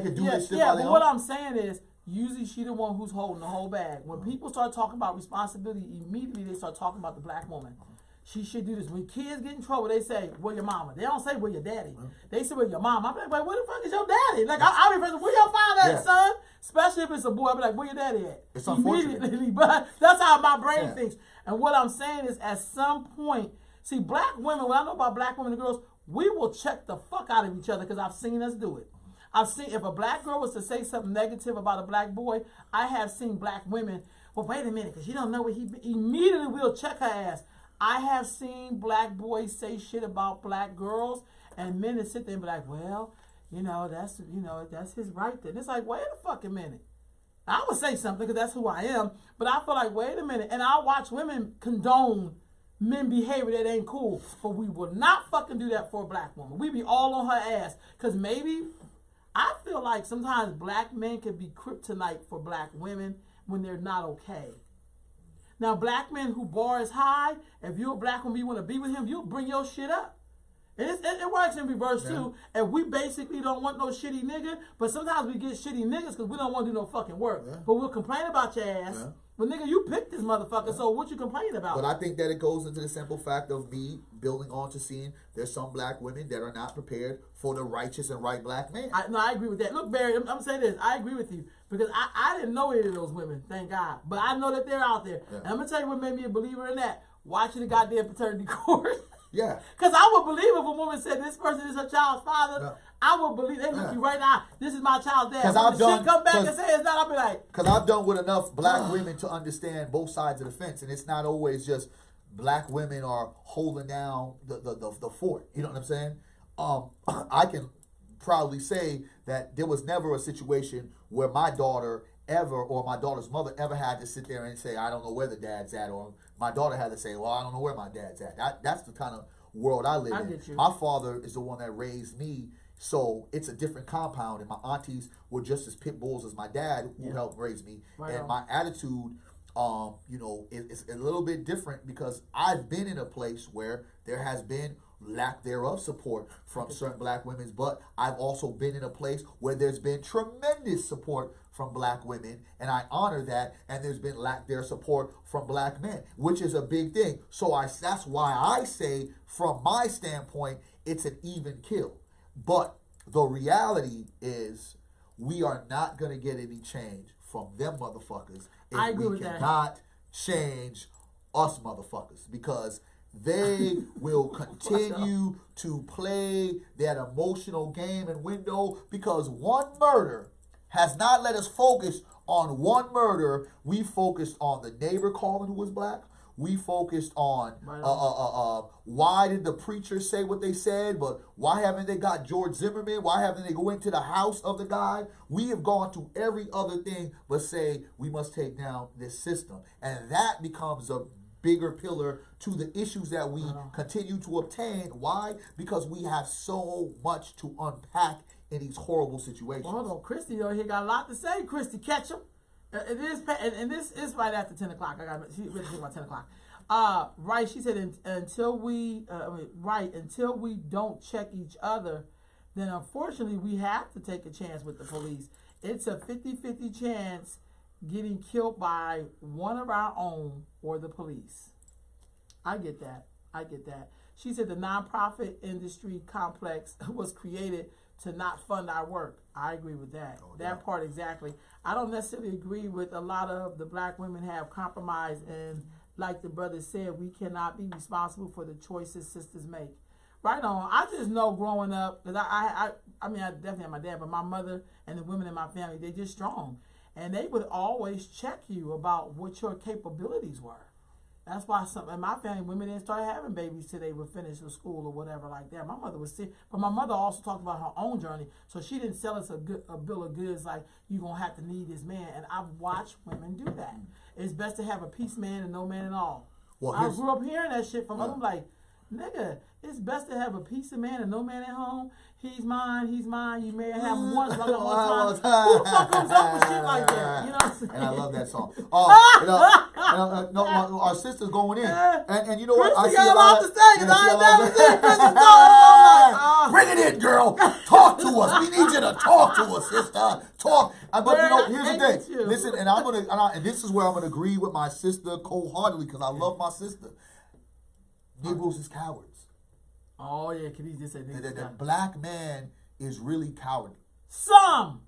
S2: could do this shit.
S1: Yeah, but what I'm saying is, usually she the one who's holding the whole bag. When people start talking about responsibility, immediately they start talking about the black woman. She should do this. When kids get in trouble, they say, "Where your mama?" They don't say, "Where your daddy?" They say, "Where your mom?" I'm like, "Where the fuck is your daddy?" Like I be where your father at, son? Especially if it's a boy, I be like, "Where your daddy at?"
S2: It's unfortunate.
S1: Immediately, but that's how my brain thinks. And what I'm saying is, at some point, see, black women. What I know about black women and girls, we will check the fuck out of each other because I've seen us do it. I've seen if a black girl was to say something negative about a black boy, I have seen black women. Well, wait a minute, because you don't know what he immediately will check her ass. I have seen black boys say shit about black girls, and men that sit there and be like, well, that's his right there. And it's like, wait a fucking minute. I would say something because that's who I am, but I feel like, wait a minute. And I watch women condone men behavior that ain't cool, but we will not fucking do that for a black woman. We be all on her ass because maybe I feel like sometimes black men can be kryptonite for black women when they're not okay. Now, black men who bar is high, if you're a black woman, you want to be with him, you'll bring your shit up. And it works in reverse, too. And we basically don't want no shitty nigga, but sometimes we get shitty niggas because we don't want to do no fucking work. Yeah. But we'll complain about your ass. Yeah. But nigga, you picked this motherfucker, so what you complaining about?
S2: But I think that it goes into the simple fact of me building on to seeing there's some black women that are not prepared for the righteous and right black man.
S1: I agree with that. Look, Barry, I'm saying this. I agree with you. Because I didn't know any of those women, thank God. But I know that they're out there. Yeah. And I'm going to tell you what made me a believer in that. Watching the goddamn paternity court.
S2: Yeah.
S1: Because I would believe if a woman said this person is her child's father, yeah. I would believe. They look you right now. This is my child's dad. When the shit come back and say it's not, I'll be like.
S2: Because I've done with enough black women to understand both sides of the fence. And it's not always just black women are holding down the fort. You know what I'm saying? I can proudly say that there was never a situation where my daughter ever or my daughter's mother ever had to sit there and say, I don't know where the dad's at, or my daughter had to say, well, I don't know where my dad's at. That's the kind of world I live in.
S1: Get you.
S2: My father is the one that raised me, so it's a different compound, and my aunties were just as pit bulls as my dad who helped raise me. Right and on. My attitude, is a little bit different because I've been in a place where there has been lack thereof support from certain black women, but I've also been in a place where there's been tremendous support from black women, and I honor that, and there's been lack their support from black men, which is a big thing. So that's why I say, from my standpoint, it's an even kill. But the reality is we are not going to get any change from them motherfuckers if we cannot change us motherfuckers, because they will continue to play that emotional game and window, because one murder has not let us focus on one murder. We focused on the neighbor calling who was black. We focused on why did the preacher say what they said, but why haven't they got George Zimmerman? Why haven't they go into the house of the guy? We have gone to every other thing but say we must take down this system. And that becomes a bigger pillar to the issues that we continue to obtain. Why? Because we have so much to unpack in these horrible situations.
S1: Well, hold on, Christy here got a lot to say. Christy, catch him. And this is right after 10 o'clock. She really think about 10 o'clock. Right, she said until we don't check each other, then unfortunately we have to take a chance with the police. It's a 50-50 chance getting killed by one of our own or the police. I get that. She said the nonprofit industry complex was created to not fund our work. I agree with that.
S2: No
S1: That
S2: doubt.
S1: part exactly. I don't necessarily agree with a lot of the black women have compromised, and like the brother said, we cannot be responsible for the choices sisters make. Right on. I just know growing up, because I mean, I definitely had my dad, but my mother and the women in my family, they just strong. And they would always check you about what your capabilities were. That's why in my family, women didn't start having babies till they were finished with school or whatever like that. My mother was sick, but my mother also talked about her own journey. So she didn't sell us a bill of goods like, you're going to have to need this man. And I've watched women do that. It's best to have a peace man and no man at all.
S2: Well,
S1: I grew up hearing that shit from them, like, nigga, it's best to have a piece of man and no man at home. He's mine, you may have one time. Who the fuck comes up with shit like that? You know what I'm saying?
S2: And I love that song. Oh, no, our sister's going in. And you know what?
S1: Christy
S2: I see a
S1: got
S2: lot
S1: off
S2: of...
S1: the stage, and I ain't never seen Christy talk.
S2: Bring it in, girl. Talk to us. We need you to talk to us, sister. Talk. But you know, here's the thing. Listen, and this is where I'm gonna agree with my sister cold-heartedly because I love my sister. Negroes is cowards.
S1: Oh yeah, can he just say
S2: The black man is really cowardly.
S1: Some.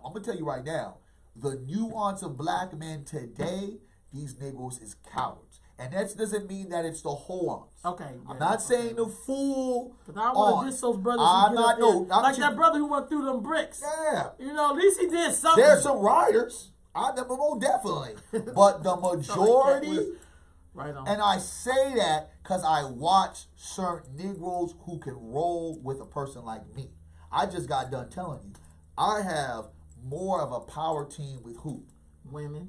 S2: I'm gonna tell you right now, the nuance of black men today, these Negroes is cowards. And that doesn't mean that it's the whole ones.
S1: Okay.
S2: I'm not saying the full.
S1: Because I want to diss those brothers
S2: I'm
S1: who get
S2: not,
S1: up there.
S2: no,
S1: like that brother who went through them bricks.
S2: Yeah.
S1: You know, at least he did something.
S2: There's some riders. I never will definitely. But the majority,
S1: right on.
S2: and I say that because I watch certain Negroes who can roll with a person like me. I just got done telling you, I have more of a power team with who?
S1: Women.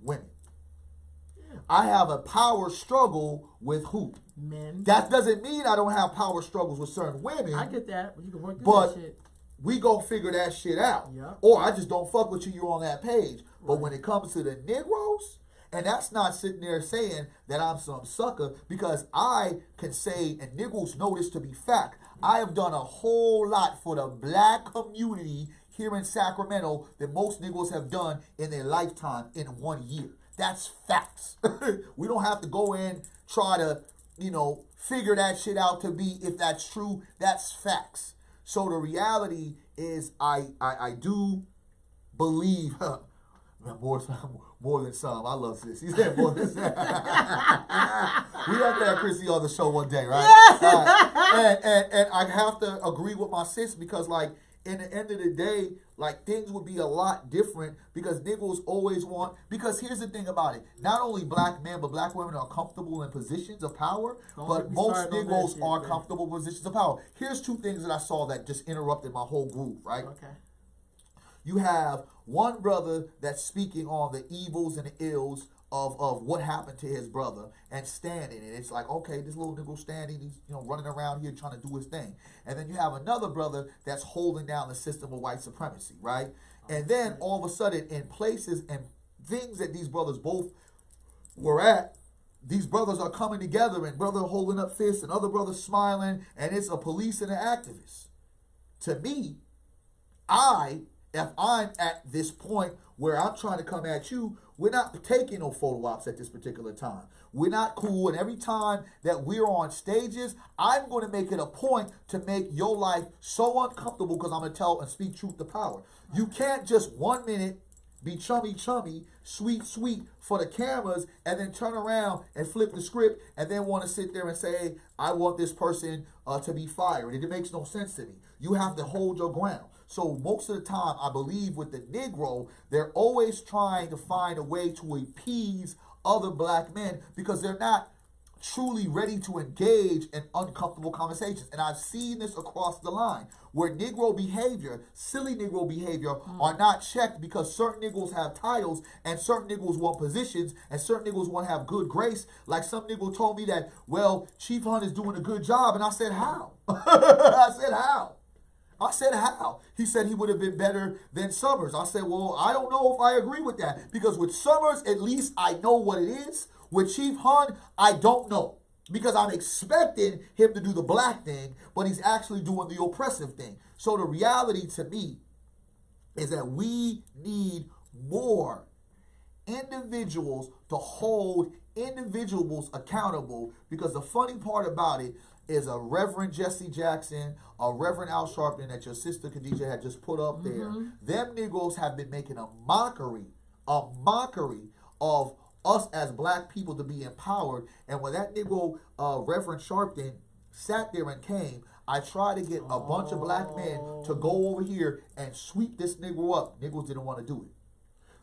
S2: I have a power struggle with who?
S1: Men.
S2: That doesn't mean I don't have power struggles with certain women.
S1: I get that, but you can work through
S2: But
S1: that shit.
S2: we gonna figure that shit out.
S1: Yeah.
S2: Or I just don't fuck with you, you're on that page. But when it comes to the Negroes, and that's not sitting there saying that I'm some sucker, because I can say, and Negroes know this to be fact, I have done a whole lot for the black community here in Sacramento that most Negroes have done in their lifetime in 1 year. That's facts. We don't have to go in, try to, figure that shit out to be if that's true. That's facts. So the reality is I do believe more than some. I love sis. He said more than some. We have to have Chrissy on the show one day, right?
S1: Yeah.
S2: And I have to agree with my sis because, like, in the end of the day, like, things would be a lot different because Negroes always want, because here's the thing about it. Not only black men, but black women are comfortable in positions of power, but most Negroes are comfortable in positions of power. Here's two things that I saw that just interrupted my whole groove, right?
S1: Okay.
S2: You have one brother that's speaking on the evils and the ills of what happened to his brother and standing. And it's like, okay, this little nigga standing, he's running around here trying to do his thing. And then you have another brother that's holding down the system of white supremacy, right? And then all of a sudden, in places and things that these brothers both were at, these brothers are coming together and brother holding up fists and other brothers smiling, and it's a police and an activist. To me, if I'm at this point where I'm trying to come at you, we're not taking no photo ops at this particular time. We're not cool. And every time that we're on stages, I'm going to make it a point to make your life so uncomfortable because I'm going to tell and speak truth to power. You can't just 1 minute be chummy, sweet for the cameras and then turn around and flip the script and then want to sit there and say, I want this person to be fired. It makes no sense to me. You have to hold your ground. So most of the time, I believe with the Negro, they're always trying to find a way to appease other black men because they're not truly ready to engage in uncomfortable conversations. And I've seen this across the line where Negro behavior, silly Negro behavior, are not checked because certain Negroes have titles and certain Negroes want positions and certain Negroes want to have good grace. Like some Negro told me that, well, Chief Hunt is doing a good job. And I said, how? I said, how? He said he would have been better than Summers. I said, well, I don't know if I agree with that. Because with Summers, at least I know what it is. With Chief Hunt, I don't know. Because I'm expecting him to do the black thing, but he's actually doing the oppressive thing. So the reality to me is that we need more individuals to hold individuals accountable, because the funny part about it is a Reverend Jesse Jackson, a Reverend Al Sharpton that your sister Khadijah had just put up there. Them Negroes have been making a mockery of us as black people to be empowered. And when that Negro, Reverend Sharpton, sat there and came, I tried to get a bunch of black men to go over here and sweep this Negro up. Negroes didn't want to do it.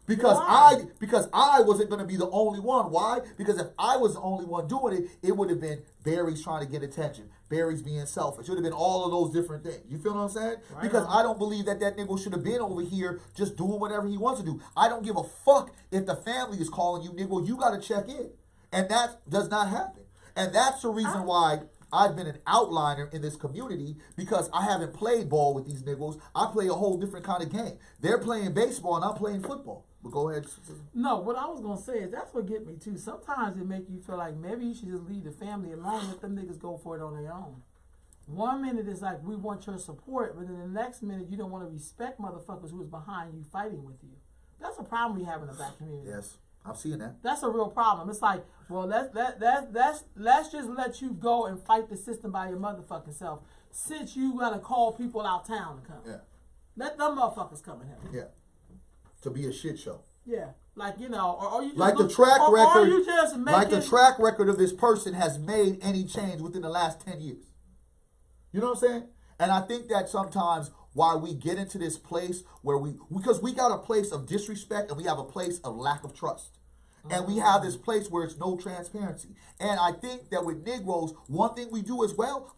S2: Because I wasn't going to be the only one. Why? Because if I was the only one doing it, it would have been Barry's trying to get attention. Barry's being selfish. It would have been all of those different things. You feel what I'm saying? Right. Because I don't believe that nigga should have been over here just doing whatever he wants to do. I don't give a fuck if the family is calling you, nigga. You got to check in. And that does not happen. And that's the reason why I've been an outliner in this community, because I haven't played ball with these niggas. I play a whole different kind of game. They're playing baseball and I'm playing football. But go ahead.
S1: No, what I was gonna say is that's what get me too. Sometimes it make you feel like maybe you should just leave the family alone, let them niggas go for it on their own. 1 minute it's like we want your support, but then the next minute you don't want to respect motherfuckers who's behind you fighting with you. That's a problem we have in the black community.
S2: Yes, I'm seeing that.
S1: That's a real problem. It's like, well, let's just let you go and fight the system by your motherfucking self, since you gotta call people out town to come.
S2: Yeah.
S1: Let them motherfuckers come and help.
S2: Yeah. To be a shit show.
S1: Yeah, like, you know, or you just
S2: like the track record,
S1: or you just
S2: like the track record of this person has made any change within the last 10 years. You know what I'm saying? And I think that sometimes why we get into this place where because we got a place of disrespect and we have a place of lack of trust. And we have this place where it's no transparency. And I think that with Negroes, one thing we do as well,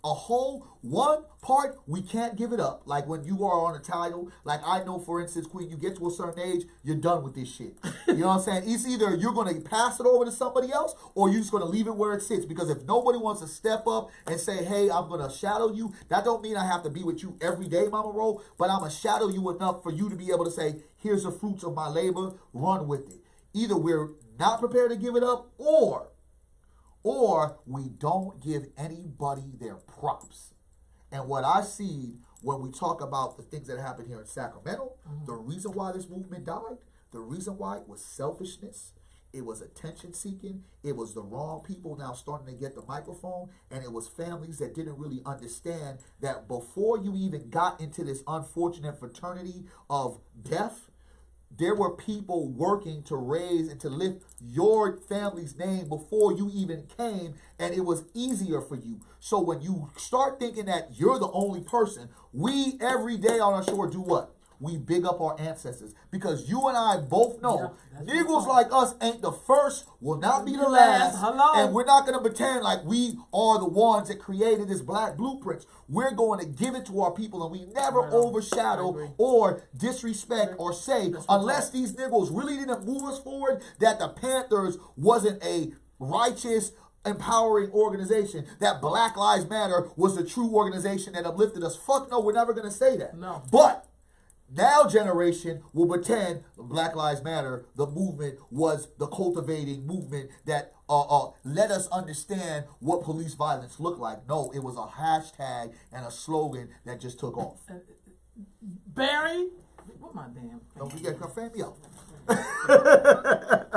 S2: one part, we can't give it up. Like when you are on a title, like I know, for instance, Queen, you get to a certain age, you're done with this shit. You know what I'm saying? It's either you're going to pass it over to somebody else or you're just going to leave it where it sits. Because if nobody wants to step up and say, hey, I'm going to shadow you, that don't mean I have to be with you every day, Mama Ro, but I'm going to shadow you enough for you to be able to say, here's the fruits of my labor, run with it. Either we're not prepared to give it up, or we don't give anybody their props. And what I see when we talk about the things that happened here in Sacramento, the reason why this movement died, the reason why it was selfishness, it was attention seeking, it was the wrong people now starting to get the microphone, and it was families that didn't really understand that before you even got into this unfortunate fraternity of death, there were people working to raise and to lift your family's name before you even came, and it was easier for you. So when you start thinking that you're the only person, we every day on our shore do what? We big up our ancestors, because you and I both know niggas like us ain't the first, will not be the last.
S1: Hello.
S2: And we're not going to pretend like we are the ones that created this black blueprints. We're going to give it to our people, and we never overshadow or disrespect or say, unless these niggas really didn't move us forward, that the Panthers wasn't a righteous, empowering organization, that Black Lives Matter was the true organization that uplifted us. Fuck no, we're never going to say that.
S1: No.
S2: But now generation will pretend Black Lives Matter, the movement, was the cultivating movement that let us understand what police violence looked like. No, it was a hashtag and a slogan that just took off.
S1: Barry, what my damn?
S2: Don't forget, fan me out.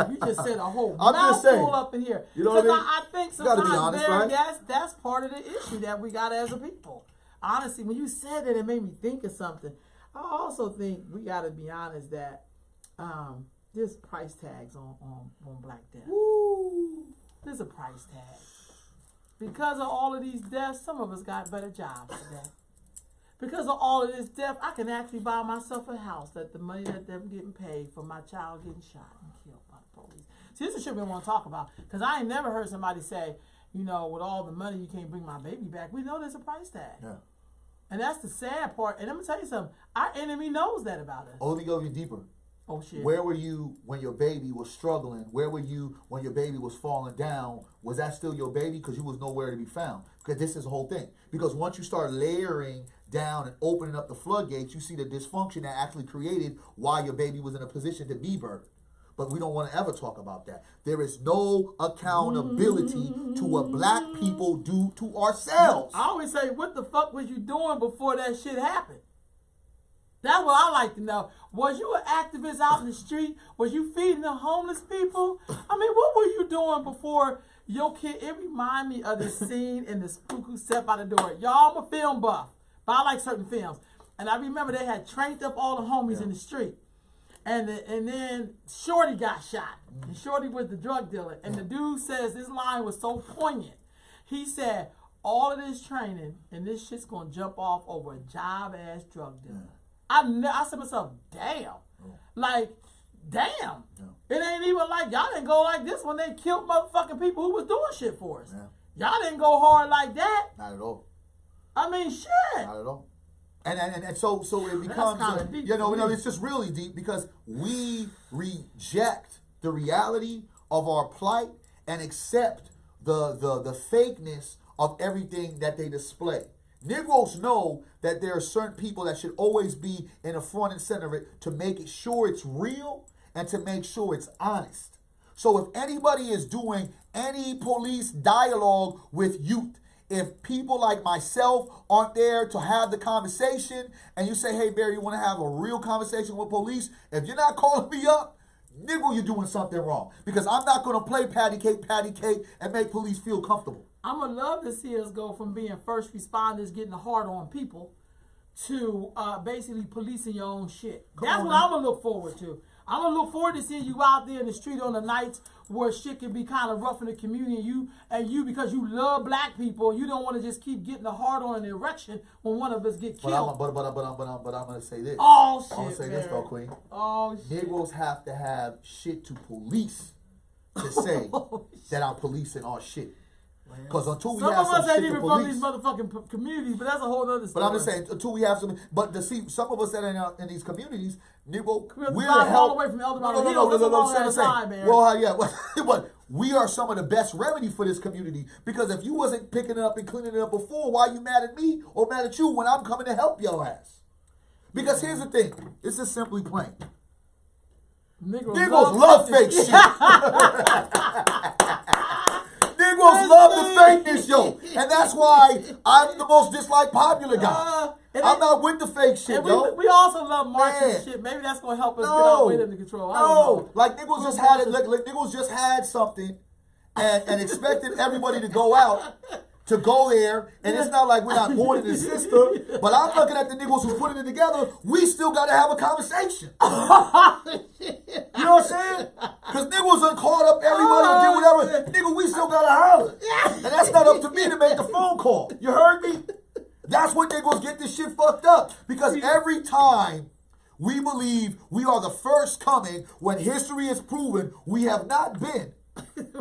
S1: You just said a whole mouthful up in here.
S2: You know what I mean?
S1: I think
S2: sometimes,
S1: you gotta be honest, Barry,
S2: right?
S1: that's part of the issue that we got as a people. Honestly, when you said that, it made me think of something. I also think we got to be honest that there's price tags on Black death.
S2: Woo.
S1: There's a price tag. Because of all of these deaths, some of us got better jobs today. Because of all of this death, I can actually buy myself a house that the money that they're getting paid for my child getting shot and killed by the police. See, this is shit we want to talk about. Because I ain't never heard somebody say, you know, with all the money, you can't bring my baby back. We know there's a price tag.
S2: Yeah. And
S1: that's the sad part. And let me tell you something. Our enemy knows that about us.
S2: Oh, let me go even deeper.
S1: Oh, shit.
S2: Where were you when your baby was struggling? Where were you when your baby was falling down? Was that still your baby? Because you was nowhere to be found. Because this is the whole thing. Because once you start layering down and opening up the floodgates, you see the dysfunction that actually created why your baby was in a position to be birthed. But we don't want to ever talk about that. There is no accountability to what black people do to ourselves.
S1: I always say, what the fuck was you doing before that shit happened? That's what I like to know. Was you an activist out in the street? Was you feeding the homeless people? I mean, what were you doing before Your kid, it remind me of the scene in the Spook Who Stepped Out the Door. Y'all, I'm a film buff, but I like certain films. And I remember they had trained up all the homies in the street. And then Shorty got shot. And Shorty was the drug dealer. And the dude says, this line was so poignant. He said, all of this training and this shit's gonna jump off over a job-ass drug dealer. I said to myself, damn. Like, damn. It ain't even like, y'all didn't go like this when they killed motherfucking people who was doing shit for us. Y'all didn't go hard like that.
S2: Not at all.
S1: I mean, shit.
S2: Not at all. And so it becomes,
S1: deep,
S2: it's just really deep because we reject the reality of our plight and accept the fakeness of everything that they display. Negroes know that there are certain people that should always be in the front and center of it to make sure it's real and to make sure it's honest. So if anybody is doing any police dialogue with youth, if people like myself aren't there to have the conversation and you say, hey, Barry, you want to have a real conversation with police? If you're not calling me up, nigga, you're doing something wrong. Because I'm not going to play patty cake, and make police feel comfortable.
S1: I'm going to love to see us go from being first responders getting hard on people to basically policing your own shit. That's what I'm going to look forward to. I'm going to look forward to seeing you out there in the street on the nights where shit can be kind of rough in the community. And you because you love black people, you don't want to just keep getting a hard on an erection when one of us get killed.
S2: But I'm going to say this.
S1: Oh, shit,
S2: I'm going to say this, though, Queen.
S1: Oh, shit.
S2: Negroes have to have shit to police to say that I'm policing our shit. Because until we have some shit to police. Some of us ain't even from these
S1: motherfucking communities, but that's a whole other story.
S2: But I'm just saying, until we have some, but to see some of us that are in these communities, Negro, we're
S1: all the way from El Dorado.
S2: But we are some of the best remedy for this community. Because if you wasn't picking it up and cleaning it up before, why are you mad at me or mad at you when I'm coming to help your ass? Because here's the thing, it's just simply plain. Negroes love fake shit. Negroes love the fakeness, yo. And that's why I'm the most disliked popular guy. I'm not with the fake shit, yo.
S1: We also love marketing shit. Maybe that's going to help us get our weight under control. I don't know.
S2: Like niggas just had it. Like niggas just had something and expected everybody to go out to go there. And it's not like we're not born in the system. But I'm looking at the niggas who's putting it together. We still got to have a conversation. You know what I'm saying? Because niggas done called up everybody and did whatever. Nigga, we still got to holler. And that's not up to me to make the phone call. You heard me? That's what niggas get this shit fucked up. Because every time we believe we are the first coming, when history is proven we have not been.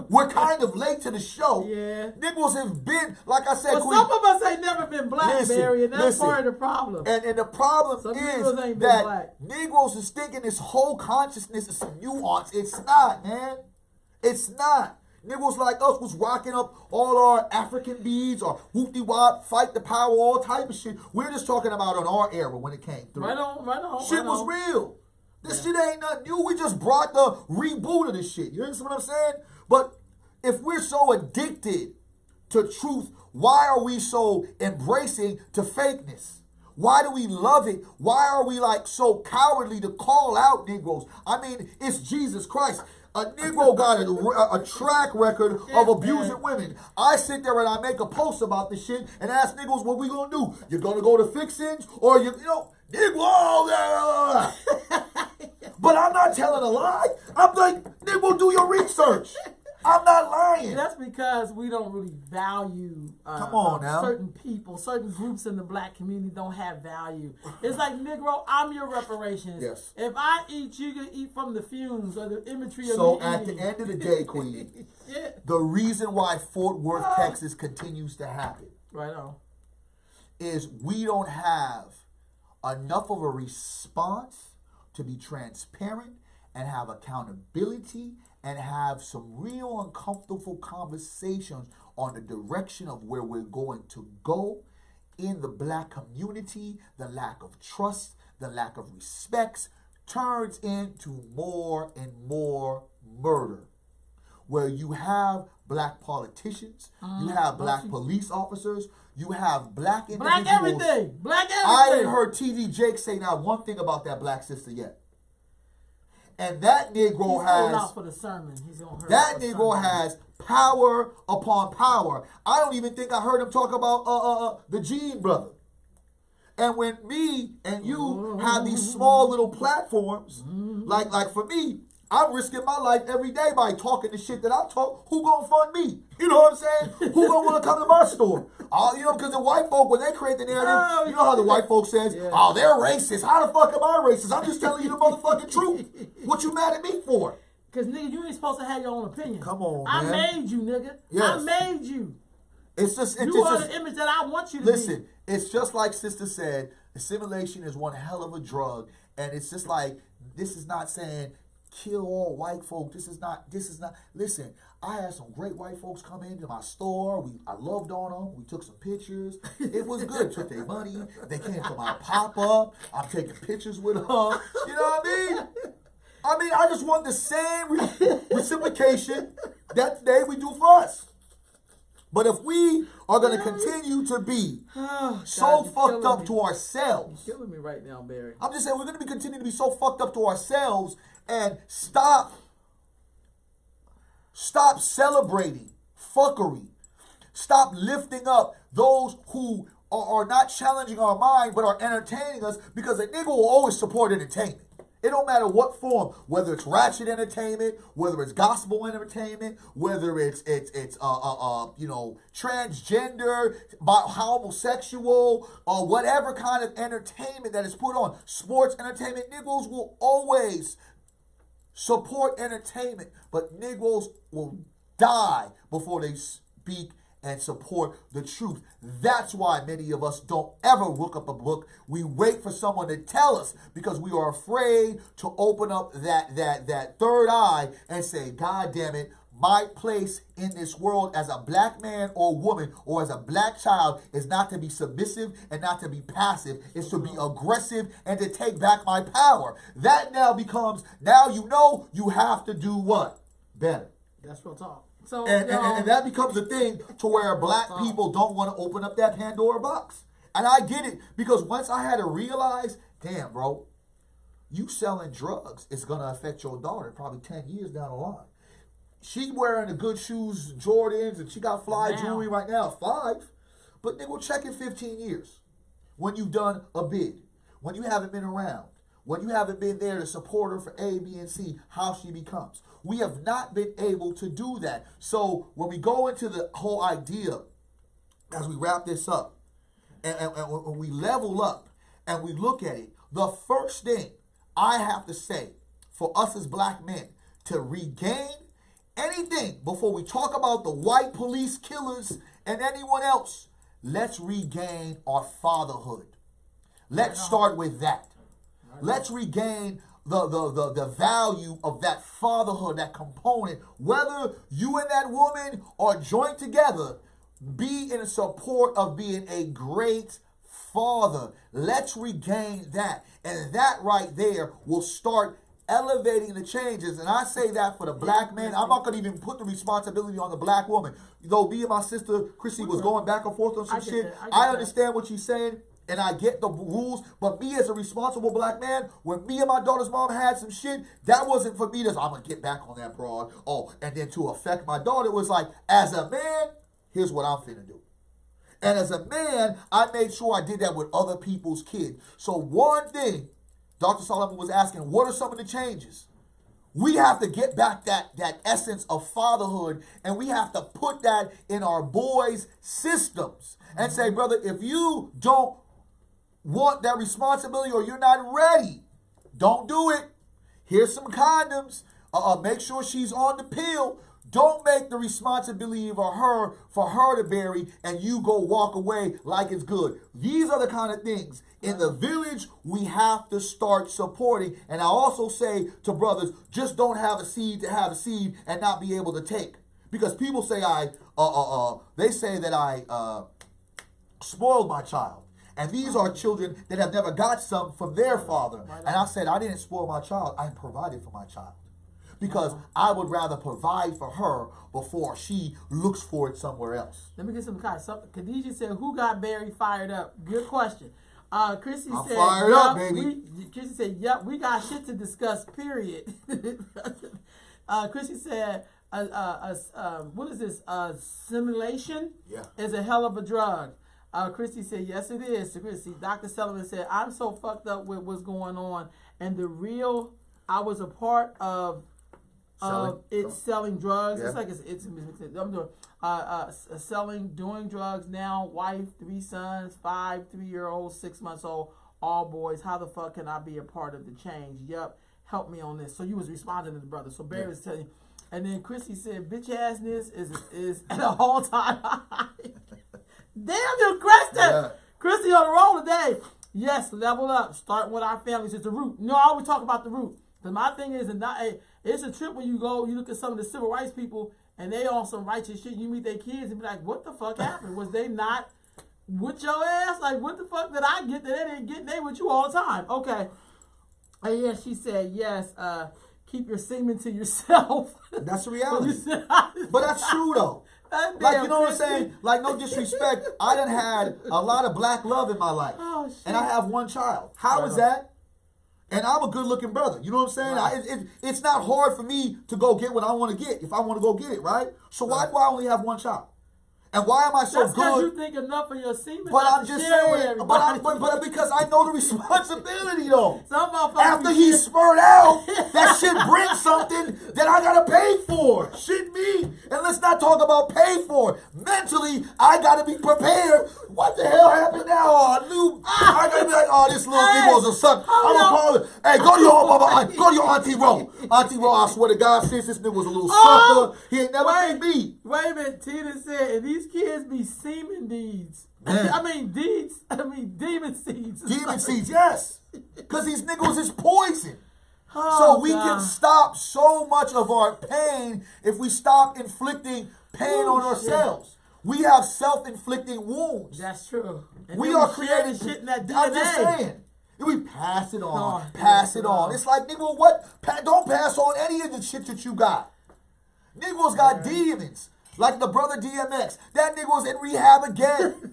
S2: We're kind of late to the show.
S1: Yeah.
S2: Niggas have been, like I said,
S1: but some of us ain't never been Blackberry, and that's part of the problem.
S2: And the problem is that Negroes is thinking this whole consciousness is some nuance. It's not, man. It's not. Niggas like us was rocking up all our African beads or whoop-de-wop, fight the power, all type of shit. We're just talking about in our era when it came through.
S1: Right on.
S2: Shit was real. This shit ain't nothing new. We just brought the reboot of this shit. You understand what I'm saying? But if we're so addicted to truth, why are we so embracing to fakeness? Why do we love it? Why are we like so cowardly to call out Negroes? I mean, it's Jesus Christ. A Negro got a track record of abusing women. I sit there and I make a post about this shit and ask niggas what we gonna do. You're gonna go to fixings or Negro, but I'm not telling a lie. I'm like, Negro, do your research. I'm not lying.
S1: That's because we don't really value
S2: Come on now.
S1: Certain people, certain groups in the black community don't have value. It's like, Negro, I'm your reparations.
S2: Yes.
S1: If I eat, you can eat from the fumes or the imagery of me
S2: So at the end of the day, Queen,
S1: shit.
S2: The reason why Fort Worth, Texas continues to happen
S1: right on
S2: is we don't have enough of a response to be transparent and have accountability and have some real uncomfortable conversations on the direction of where we're going to go in the black community. The lack of trust, the lack of respect turns into more and more murder. Where you have black politicians, you have black police officers, you have black individuals.
S1: Black everything. Black everything.
S2: I ain't heard TD Jake say not one thing about that black sister yet. And that Negro
S1: He's
S2: has
S1: out for the sermon. He's gonna hurt
S2: that
S1: for the
S2: Negro
S1: sermon.
S2: has power upon power. I don't even think I heard him talk about the Gene brother. And when me and you have these small little platforms, like for me, I'm risking my life every day by talking the shit that I talk. Who gonna fund me? You know what I'm saying? Who gonna want to come to my store? You know, because the white folk, when they create the narrative, you know how the white folk says, oh, they're racist. How the fuck am I racist? I'm just telling you the motherfucking truth. What you mad at me for?
S1: Because, nigga, you ain't supposed to have your own opinion.
S2: Come on,
S1: I
S2: man.
S1: made you, nigga.
S2: Yes.
S1: I made you.
S2: It's just...
S1: You are the image that I want you to
S2: Listen,
S1: be.
S2: it's just like Sister said, assimilation is one hell of a drug. And it's just like, this is not saying... kill all white folk. This is not. Listen, I had some great white folks come into my store. I loved on them. We took some pictures. It was good. Took their money. They came to my pop-up. I'm taking pictures with them. You know what I mean? I just want the same reciprocation that we do for us. But if we are going to continue to be so fucked up to ourselves.
S1: You're killing me right now, Barry.
S2: I'm just saying we're going to continue to be so fucked up to ourselves and stop celebrating fuckery. Stop lifting up those who are not challenging our mind but are entertaining us, because a nigga will always support entertainment. It don't matter what form, whether it's ratchet entertainment, whether it's gospel entertainment, whether it's transgender, homosexual, or whatever kind of entertainment that is put on. Sports entertainment, Negroes will always support entertainment, but Negroes will die before they speak and support the truth. That's why many of us don't ever look up a book. We wait for someone to tell us because we are afraid to open up that third eye and say, God damn it, my place in this world as a black man or woman or as a black child is not to be submissive and not to be passive. It's to be aggressive and to take back my power. That now becomes, now you know you have to do what? Better.
S1: That's real talk. So,
S2: and that becomes a thing to where black people don't want to open up that Pandora box. And I get it, because once I had to realize, damn, bro, you selling drugs is going to affect your daughter probably 10 years down the line. She wearing the good shoes, Jordans, and she got fly jewelry right now, 5. But they will check in 15 years when you've done a bid, when you haven't been around, when you haven't been there to support her for A, B, and C, how she becomes. We have not been able to do that. So when we go into the whole idea, as we wrap this up, and when we level up and we look at it, the first thing I have to say for us as black men to regain anything before we talk about the white police killers and anyone else, let's regain our fatherhood. Let's start with that. Let's regain the value of that fatherhood, that component. Whether you and that woman are joined together, be in support of being a great father. Let's regain that. And that right there will start elevating the changes. And I say that for the black man. I'm not going to even put the responsibility on the black woman. Though me and my sister, Chrissy, was going back and forth on some shit. I understand what she's saying. And I get the rules, but me as a responsible black man, when me and my daughter's mom had some shit, that wasn't for me to, I'm going to get back on that broad. Oh, and then to affect my daughter, it was like, as a man, here's what I'm finna do. And as a man, I made sure I did that with other people's kids. So one thing, Dr. Solomon was asking, what are some of the changes? We have to get back that essence of fatherhood, and we have to put that in our boys' systems. And say, brother, if you don't want that responsibility or you're not ready, don't do it. Here's some condoms. Make sure she's on the pill. Don't make the responsibility for her to bury and you go walk away like it's good. These are the kind of things in the village we have to start supporting. And I also say to brothers, just don't have a seed to have a seed and not be able to take. Because people say they say that I spoiled my child. And these are children that have never got some from their father. And I said, I didn't spoil my child. I provided for my child. Because I would rather provide for her before she looks for it somewhere else.
S1: Let me get some guys. Khadijah said, who got Barry fired up? Good question. Chrissy
S2: I'm
S1: said,
S2: fired up, baby.
S1: Chrissy said, "Yep, we got shit to discuss." Period. Chrissy said, "What is this? Simulation
S2: Yeah.
S1: is a hell of a drug." Christy said, "Yes, it is." So Christy, Dr. Sullivan said, "I'm so fucked up with what's going on, and I was a part of selling drugs.
S2: Yeah.
S1: It's like I'm doing selling, doing drugs now. Wife, 3 sons, 5 3-year-olds, 6 months old, all boys. How the fuck can I be a part of the change? Yep, help me on this." So you was responding to the brother. So Barry was telling you, and then Christy said, "Bitch assness is at an all time high." Damn you, Christy!
S2: Yeah.
S1: Christy on the roll today. Yes, level up. Starting with our families is the root. No, I always talk about the root. Because my thing is, it's a trip when you look at some of the civil rights people, and they on some righteous shit. You meet their kids and be like, what the fuck happened? Was they not with your ass? Like, what the fuck did I get that they didn't get? They with you all the time. Okay. And yeah, she said, yes, keep your semen to yourself.
S2: That's the reality. But that's true, though. Like, you know what I'm saying? Like, no disrespect. I done had a lot of black love in my life.
S1: Oh, shit.
S2: And I have 1 child. How is that? And I'm a good-looking brother. You know what I'm saying?
S1: Right.
S2: It's not hard for me to go get what I want to get if I want to go get it, right? So why do I only have 1 child? And why am I so
S1: That's because
S2: good?
S1: you think enough of your semen.
S2: But
S1: not
S2: I'm
S1: to
S2: just
S1: share with
S2: saying,
S1: everybody.
S2: but because I know the responsibility, though.
S1: Some motherfuckers
S2: After
S1: be
S2: he
S1: shit.
S2: spurred out, that shit brings something that I gotta pay for. Shit me. And let's not talk about pay for. Mentally, I gotta be prepared. What the hell happened now? I gotta be like, oh, this little nigga's a suck. I'm gonna call it. Hey, go to your Auntie Ro. Auntie Ro, I swear to God, since this nigga was a little sucker, he ain't never been me.
S1: Wait a minute, Tina said, and these kids be semen deeds.
S2: Man.
S1: Demon seeds.
S2: Demon seeds, yes. Because these niggas is poison.
S1: Oh,
S2: so we
S1: God.
S2: can stop so much of our pain if we stop inflicting pain on ourselves. We have self-inflicting wounds.
S1: That's true. And
S2: We
S1: then
S2: are
S1: share
S2: creating
S1: the shit in that DNA.
S2: I'm just saying. We pass it on,
S1: Oh,
S2: pass
S1: yeah,
S2: it on.
S1: no.
S2: It's like, nigga, what? Don't pass on any of the shit that you got. Niggas got demons. Like the brother DMX. That nigga was in rehab again.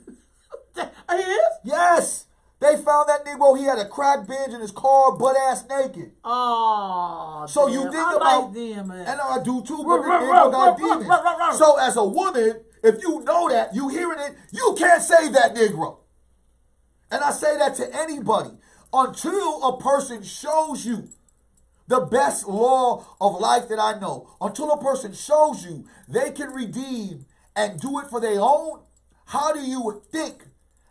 S1: He is?
S2: Yes. They found that nigga, he had a crack binge in his car, butt-ass naked.
S1: Oh,
S2: So
S1: damn.
S2: you think
S1: I
S2: about,
S1: like them, man.
S2: and I do too, but the nigga got demons. So as a woman, if you know that, you hearing it, you can't save that Negro. And I say that to anybody. Until a person shows you the best law of life that I know, until a person shows you they can redeem and do it for their own, how do you think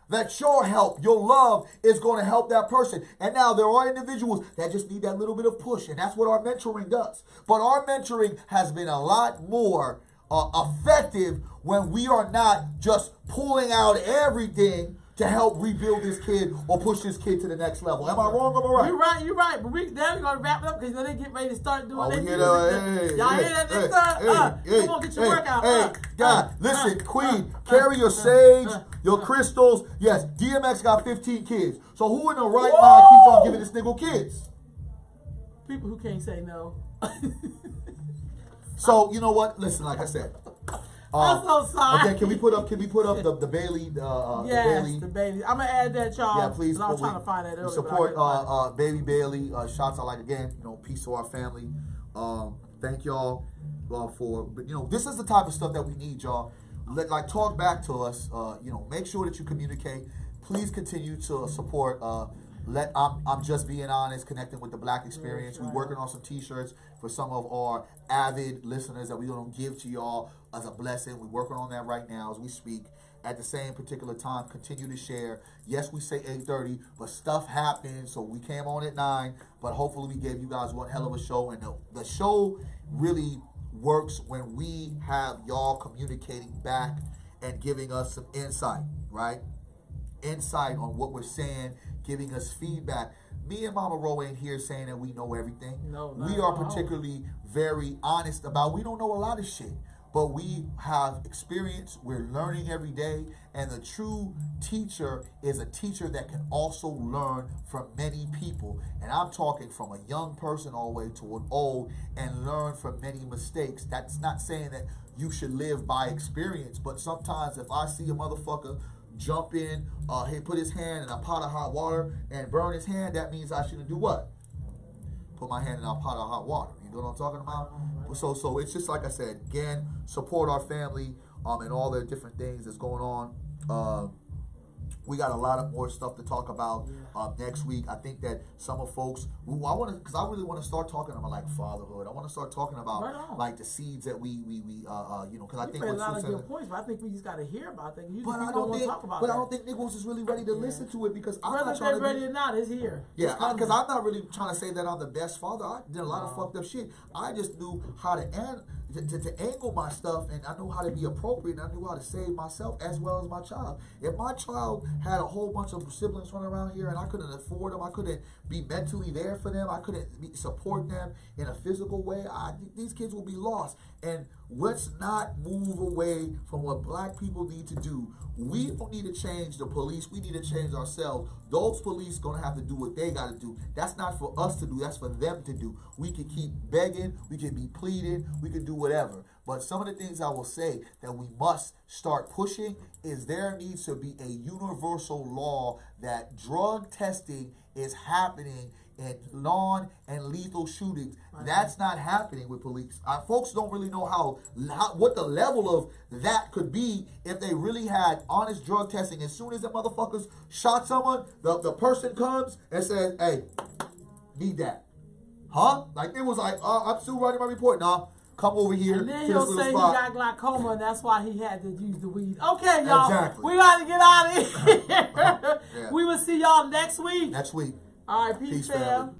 S2: that your help, your love is going to help that person? And now there are individuals that just need that little bit of push, and that's what our mentoring does. But our mentoring has been a lot more effective when we are not just pulling out everything to help rebuild this kid or push this kid to the next level. Am I wrong or am I right?
S1: You're right. But now we're going to wrap it up because they get ready to start doing their music.
S2: Y'all
S1: hear that? Come on, get your workout.
S2: Hey, God, listen, Queen, carry your sage, your crystals. Yes, DMX got 15 kids. So who in the right mind keeps on giving this nigga kids?
S1: People who can't say no.
S2: So, you know what? Listen, like I said.
S1: I'm so sorry.
S2: Okay, can we put up the Bailey?
S1: Yes, the Bailey. I'm gonna add that, y'all.
S2: Yeah, please.
S1: I was trying to find that earlier.
S2: Support Baby Bailey. Shots out, like, again, peace to our family. Thank y'all for, this is the type of stuff that we need, y'all. Talk back to us. Make sure that you communicate. Please continue to support. I'm just being honest, connecting with the Black Experience. We're working on some T-shirts for some of our avid listeners that we're going to give to y'all as a blessing. We're working on that right now as we speak. At the same particular time, continue to share. Yes, we say 8:30, but stuff happened, so we came on at 9. But hopefully we gave you guys one hell of a show. And the show really works when we have y'all communicating back and giving us some insight, right? Insight on what we're saying, giving us feedback. Me and Mama Ro ain't here saying that we know everything.
S1: No,
S2: we are particularly very honest about we don't know a lot of shit, but we have experience. We're learning every day, and the true teacher is a teacher that can also learn from many people. And I'm talking from a young person all the way to an old, and learn from many mistakes. That's not saying that you should live by experience, but sometimes if I see a motherfucker jump in, he put his hand in a pot of hot water and burn his hand, that means I shouldn't do what? Put my hand in a pot of hot water. You know what I'm talking about? So it's just like I said, again, support our family and all the different things that's going on. We got a lot of more stuff to talk about next week. I think that some of folks, because I really want to start talking about like fatherhood. I want to start talking about like the seeds that we because I think
S1: a lot of good points, but I think we just got to hear about things.
S2: But I don't think Nichols is really ready to listen to it because I'm not trying to.
S1: Ready or not, it's here.
S2: Yeah, because I'm not really trying to say that I'm the best father. I did a lot of fucked up shit. I just knew how to angle my stuff, and I knew how to be appropriate, and I knew how to save myself as well as my child. If my child had a whole bunch of siblings running around here and I couldn't afford them, I couldn't be mentally there for them, I couldn't support them in a physical way, these kids will be lost. And let's not move away from what black people need to do. We don't need to change the police. We need to change ourselves. Those police going to have to do what they got to do. That's not for us to do. That's for them to do. We can keep begging. We can be pleading. We can do whatever. But some of the things I will say that we must start pushing is there needs to be a universal law that drug testing is happening in non and lethal shootings. That's not happening with police. Folks don't really know how what the level of that could be if they really had honest drug testing. As soon as the motherfuckers shot someone, the person comes and says, "Hey, need that." Huh? Like it was like, I'm still writing my report. Nah, come over here.
S1: And then he'll say he got glaucoma and that's why he had to use the weed. Okay, y'all.
S2: Exactly.
S1: We got to get out of here. We will see y'all next week.
S2: Next week.
S1: All right, peace, fam.